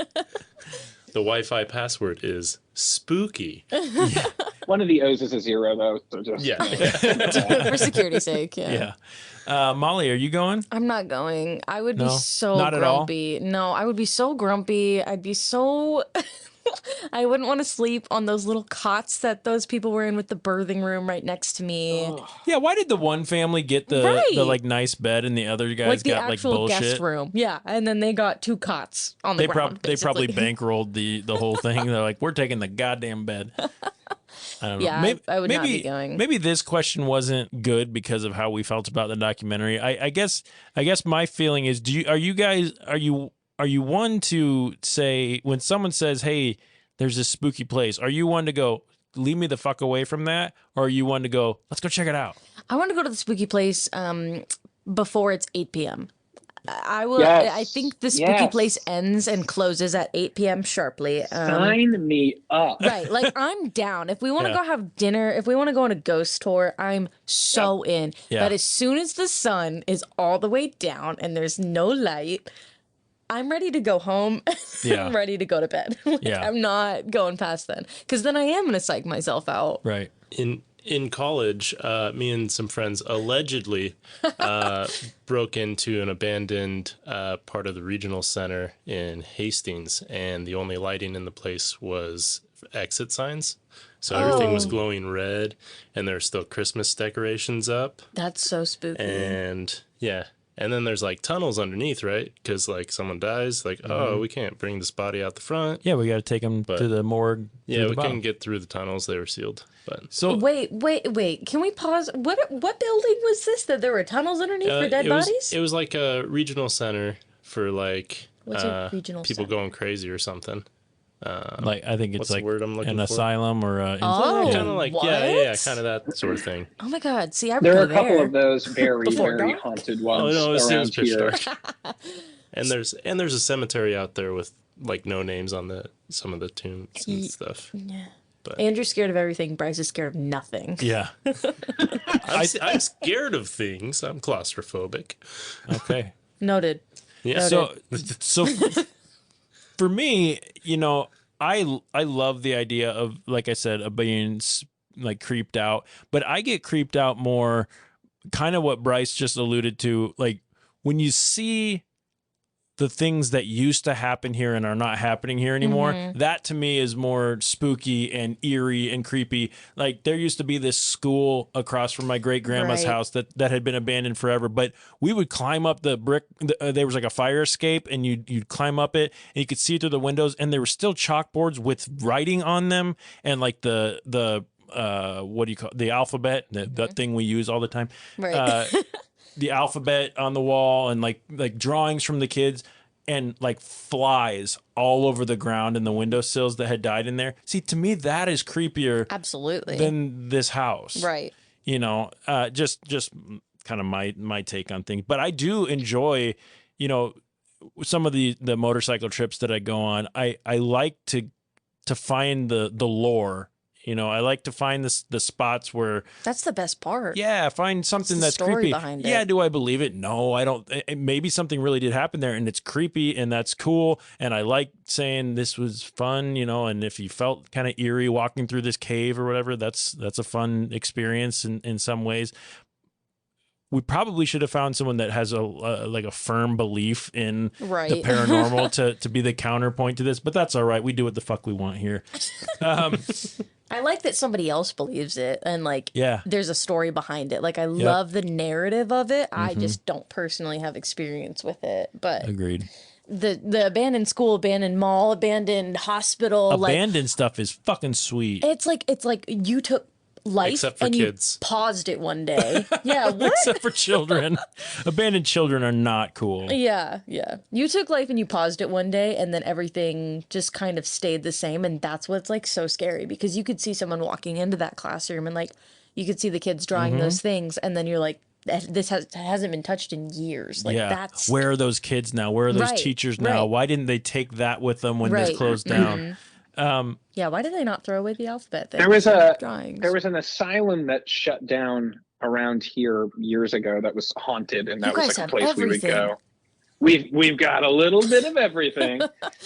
The Wi-Fi password is spooky. one of the O's is a 0, though. So just, Yeah. For security's sake. Yeah. Yeah. Molly, are you going? I'm not going. I would No? be so Not at all? grumpy. No, I would be so grumpy. I'd be so. I wouldn't want to sleep on those little cots that those people were in with the birthing room right next to me. Yeah. Why did the one family get the Right. like nice bed and the other guys Like the got like actual bullshit? guest room. Yeah. And then they got 2 cots on the They ground. they probably basically. bankrolled the whole thing. They're like, we're taking the goddamn bed. I don't know. Yeah, I would not be going. Maybe this question wasn't good because of how we felt about the documentary. I guess my feeling is, are you one to say when someone says, hey, there's this spooky place, are you one to go, leave me the fuck away from that? Or are you one to go, let's go check it out? I want to go to the spooky place before it's 8 p.m. I will. Yes. I think the spooky Yes. place ends and closes at 8 p.m. sharply. sign me up. Right, like I'm down. If we want to Yeah. go have dinner, if we want to go on a ghost tour, I'm so in. Yeah. But as soon as the sun is all the way down and there's no light, I'm ready to go home. Yeah. I'm ready to go to bed. Like, Yeah. I'm not going past then, because then I am gonna psych myself out. Right. In college, me and some friends allegedly broke into an abandoned part of the regional center in Hastings, and the only lighting in the place was exit signs. So everything was glowing red, and there are still Christmas decorations up. That's so spooky. And yeah. And then there's like tunnels underneath, right? Because like someone dies, like, oh, we can't bring this body out the front. Yeah, we got to take them to the morgue. Yeah, through the we bottom. couldn't get through the tunnels; they were sealed. But Oh, So wait. Can we pause? What building was this that there were tunnels underneath for dead bodies? It was like a regional center for like What's a regional people center? going crazy or something. Like I think it's what's like the word I'm looking an for? asylum or Oh, kind of like what? yeah, kind of that sort of thing. Oh my God! See, I would There go are a couple there. of those very, Before very dark? haunted Oh ones no, it was around pitch here. dark. And there's a cemetery out there with like no names on some of the tombs and stuff. Yeah. But Andrew's scared of everything. Bryce is scared of nothing. yeah. I'm scared of things. I'm claustrophobic. Okay. Noted. Yeah. So for me, you know, I love the idea of, like I said, of being like creeped out, but I get creeped out more kind of what Brice just alluded to, like when you see the things that used to happen here and are not happening here anymore. That to me is more spooky and eerie and creepy. Like there used to be this school across from my great grandma's Right. house that had been abandoned forever, but we would climb up the brick. There was like a fire escape, and you'd climb up it, and you could see through the windows, and there were still chalkboards with writing on them, and like the what do you call it? The alphabet, that thing we use all the time. Right. The alphabet on the wall, and like drawings from the kids, and like flies all over the ground and the windowsills that had died in there. See, to me, that is creepier Absolutely. than this house. Right. You know, just kind of my take on things. But I do enjoy, you know, some of the motorcycle trips that I go on. I like to find the lore. You know, I like to find the spots where, That's the best part. yeah, find something the that's story creepy. behind Yeah, it. do I believe it? No, I don't. Maybe something really did happen there, and it's creepy, and that's cool. And I like saying this was fun, you know. And if you felt kind of eerie walking through this cave or whatever, that's a fun experience in some ways. We probably should have found someone that has like a firm belief in Right. the paranormal to be the counterpoint to this, but that's all right. We do what the fuck we want here. I like that somebody else believes it, and like Yeah. there's a story behind it. Like I love the narrative of it. I just don't personally have experience with it. But Agreed. the abandoned school, abandoned mall, abandoned hospital, Abandoned stuff is fucking sweet. it's like you took life Except for and kids. you paused it one day. Yeah, what? Except for children. Abandoned children are not cool. Yeah. You took life and you paused it one day, and then everything just kind of stayed the same, and that's what's like so scary, because you could see someone walking into that classroom and like you could see the kids drawing those things, and then you're like, this hasn't been touched in years. Like Yeah. that's Where are those kids now? Where are those Right, teachers now? right. Why didn't they take that with them when this Right. closed down? yeah. Why did they not throw away the alphabet thing? There was drawings. there was an asylum that shut down around here years ago that was haunted, and that You was guys like a have place we would everything. go. We've got a little bit of everything.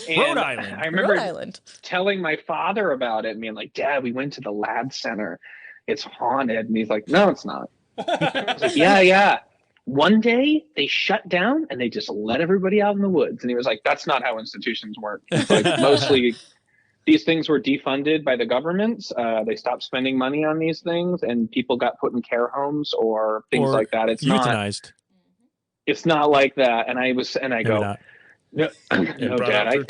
And Rhode Island. I remember Rhode Island. telling my father about it and being like, Dad, we went to the lab center. It's haunted. And he's like, no, it's not. I was like, yeah. One day they shut down and they just let everybody out in the woods. And he was like, that's not how institutions work. It's like mostly these things were defunded by the governments. They stopped spending money on these things, and people got put in care homes or things Or like that. euthanized. It's not like that. And I Maybe go, not. no, no, brought Dad, out I through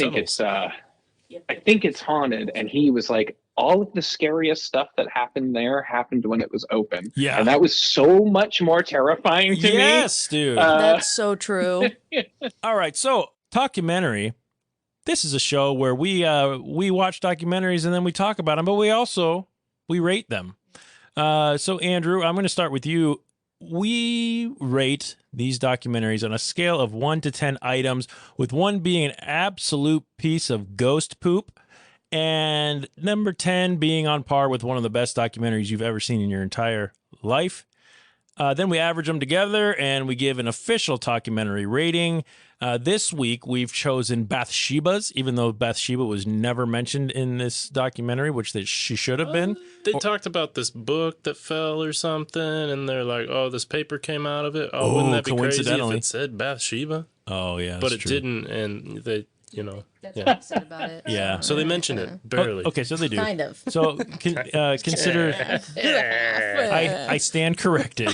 think it's haunted. And he was like, all of the scariest stuff that happened there happened when it was open. Yeah. And that was so much more terrifying to me. Yes, dude. That's so true. All right. So, Talkumentary. This is a show where we watch documentaries and then we talk about them, but we rate them. So, Andrew, I'm going to start with you. We rate these documentaries on a scale of 1 to 10 items, with 1 being an absolute piece of ghost poop, and number 10 being on par with one of the best documentaries you've ever seen in your entire life. Then we average them together and we give an official documentary rating. This week we've chosen Bathsheba's, even though Bathsheba was never mentioned in this documentary, which she should have been. They talked about this book that fell or something, and they're like, "Oh, this paper came out of it. Oh, wouldn't that be crazy if coincidentally. it said Bathsheba?" Oh yeah, But that's it true. didn't, and they, That's what I said about it. Yeah. So they mentioned it barely. Okay, so they do. Kind of. So consider I stand corrected.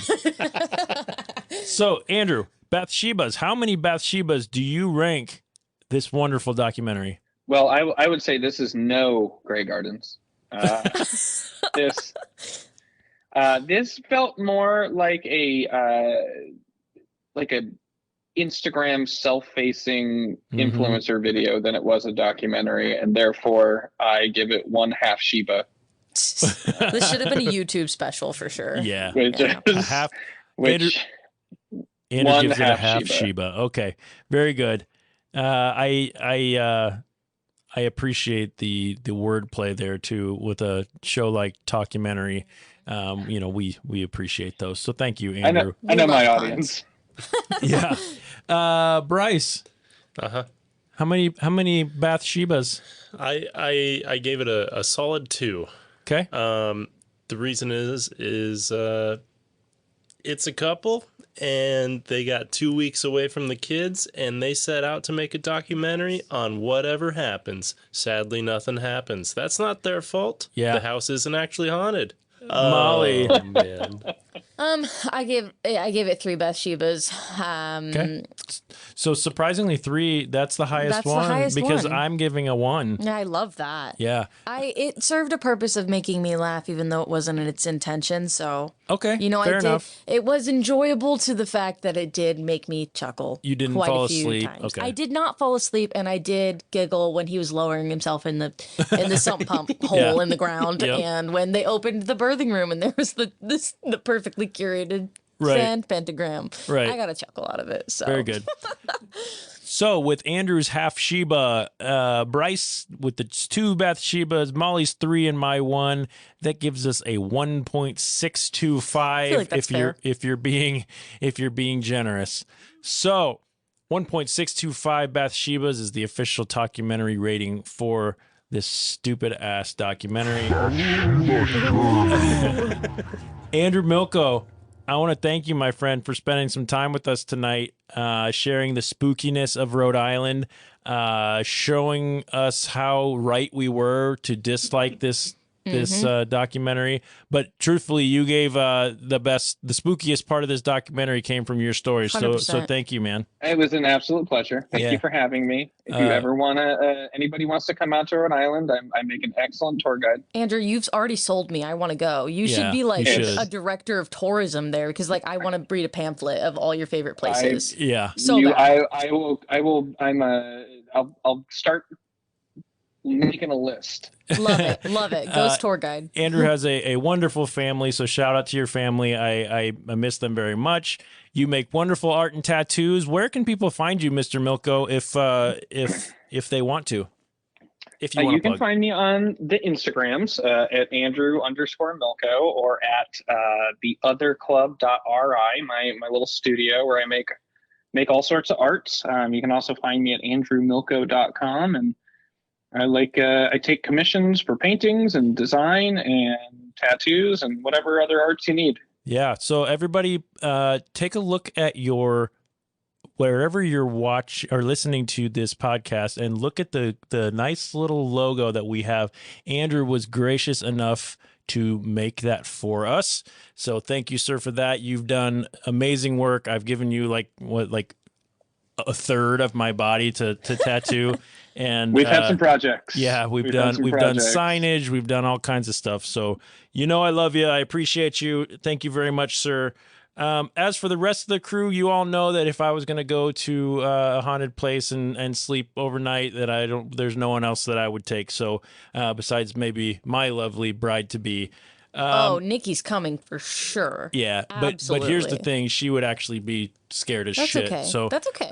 So Andrew, Bathsheba's. How many Bathshebas do you rank this wonderful documentary? Well, I would say this is no Grey Gardens. This felt more like a Instagram self-facing influencer video than it was a documentary, and therefore I give it 1/2 Sheba. This should have been a YouTube special for sure. Yeah. Which Yeah. A is half. which Andrew one gives it a half half Sheba. Sheba. Okay, very good. I appreciate the wordplay there too with a show like Talkumentary. We appreciate those. So thank you, Andrew. I know my love audience. Yeah. Bryce, Uh-huh. how many Bathshebas? I gave it a solid 2. Okay. The reason is it's a couple, and they got 2 weeks away from the kids, and they set out to make a documentary on whatever happens. Sadly, nothing happens. That's not their fault. Yeah. The house isn't actually haunted. Molly. Oh, man. I gave it 3 Bathshebas. Okay. So surprisingly 3, that's the highest That's the one highest because one. I'm giving a 1. Yeah, I love that. Yeah. It served a purpose of making me laugh, even though it wasn't its intention. So, Okay. you know, fair enough. It was enjoyable to the fact that it did make me chuckle. You didn't quite fall a few asleep? times. Okay. I did not fall asleep, and I did giggle when he was lowering himself in the sump pump hole in the ground, Yep. and when they opened the birthing room, and there was the perfectly curated Right. sand pentagram. Right. I got a chuckle out of it. So Very good. So with Andrew's half Sheba, Brice with the 2 Bathshebas, Molly's 3, and my 1, that gives us a 1.625 I feel like that's if you're being generous. So 1.625 Bathshebas is the official documentary rating for this stupid ass documentary. Andrew Milko, I want to thank you, my friend, for spending some time with us tonight, sharing the spookiness of Rhode Island, showing us how right we were to dislike this documentary. But truthfully, you gave the spookiest part of this documentary came from your story. So 100%. thank you, man. It was an absolute pleasure. Thank Yeah. you for having me. If you ever want to, anybody wants to come out to Rhode Island, I make an excellent tour guide. Andrew, you've already sold me. I want to go. You Yeah, should be like you should. a director of tourism there, because like I want to read a pamphlet of all your favorite places. Yeah. So you, bad. I will. I'll start making a list. Love it. Love it. Ghost tour guide. Andrew has a wonderful family, so shout out to your family. I miss them very much. You make wonderful art and tattoos. Where can people find you, Mr. Milko, if they want to? If you want You to can plug. find me on the Instagrams at Andrew_Milko or at theotherclub.ri, my little studio where I make all sorts of arts. You can also find me at andrewmilko.com, and I take commissions for paintings and design and tattoos and whatever other arts you need. Yeah. So everybody, take a look at wherever you're listening to this podcast, and look at the nice little logo that we have. Andrew was gracious enough to make that for us. So thank you, sir, for that. You've done amazing work. I've given you like a third of my body to tattoo. And We've had some projects. Yeah, we've done signage, we've done all kinds of stuff. So, I love you. I appreciate you. Thank you very much, sir. As for the rest of the crew, you all know that if I was going to go to a haunted place and sleep overnight, that there's no one else that I would take. So, besides maybe my lovely bride to be. Nikki's coming for sure. Yeah, but here's the thing: she would actually be scared as That's shit. okay. So That's okay.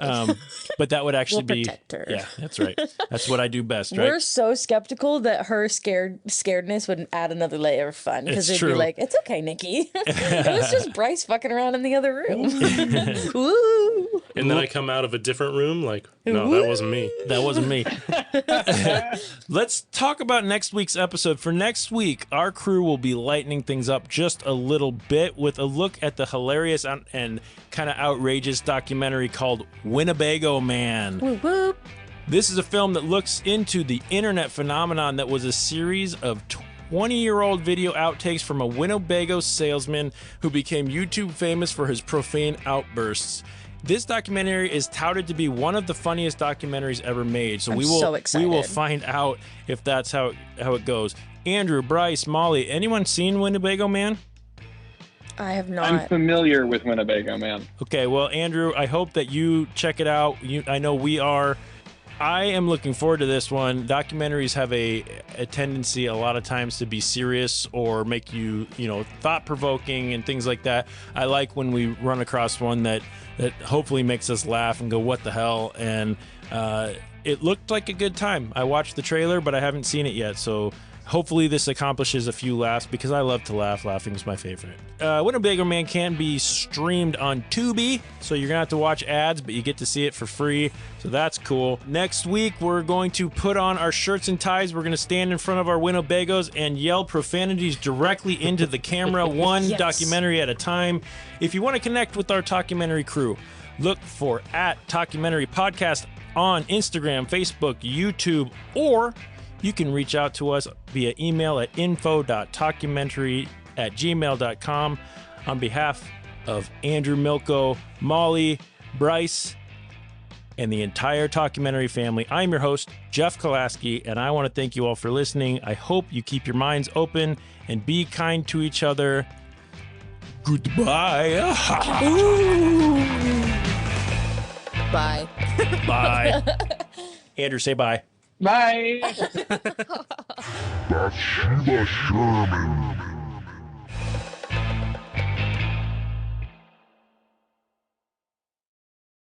But that would actually We'll be protect her. Yeah, that's right. That's what I do best, right? We're so skeptical that her scaredness would add another layer of fun, because It's it'd be true. like, it's okay, Nikki. It was just Brice fucking around in the other room. Woo! And then I come out of a different room like, no, that wasn't me. That wasn't me. Let's talk about next week's episode. For next week, our crew will be lightening things up just a little bit with a look at the hilarious and kind of outrageous documentary called Winnebago Man. Whoop, whoop. This is a film that looks into the internet phenomenon that was a series of 20-year-old video outtakes from a Winnebago salesman who became YouTube famous for his profane outbursts. This documentary is touted to be one of the funniest documentaries ever made. So I'm we so will excited. find out if that's how it goes. Andrew, Brice, Molly, anyone seen Winnebago Man? I have I'm not. familiar with Winnebago, man. Okay, well, Andrew, I hope that you check it out. I know we are. I am looking forward to this one. Documentaries have a tendency a lot of times to be serious or make you, thought-provoking and things like that. I like when we run across one that hopefully makes us laugh and go, what the hell? And it looked like a good time. I watched the trailer, but I haven't seen it yet, so hopefully this accomplishes a few laughs because I love to laugh. Laughing is my favorite. Winnebago Man can be streamed on Tubi, so you're going to have to watch ads, but you get to see it for free, so that's cool. Next week, we're going to put on our shirts and ties. We're going to stand in front of our Winnebagos and yell profanities directly into the camera, one Yes. documentary at a time. If you want to connect with our documentary crew, look for @Talkumentary Podcast on Instagram, Facebook, YouTube, or you can reach out to us via email at info.talkumentary@gmail.com. On behalf of Andrew Milko, Molly, Brice, and the entire Talkumentary family, I'm your host, Jeff Kolaski, and I want to thank you all for listening. I hope you keep your minds open and be kind to each other. Goodbye. Bye. Bye. Andrew, say bye. Bye. Bathsheba Sherman.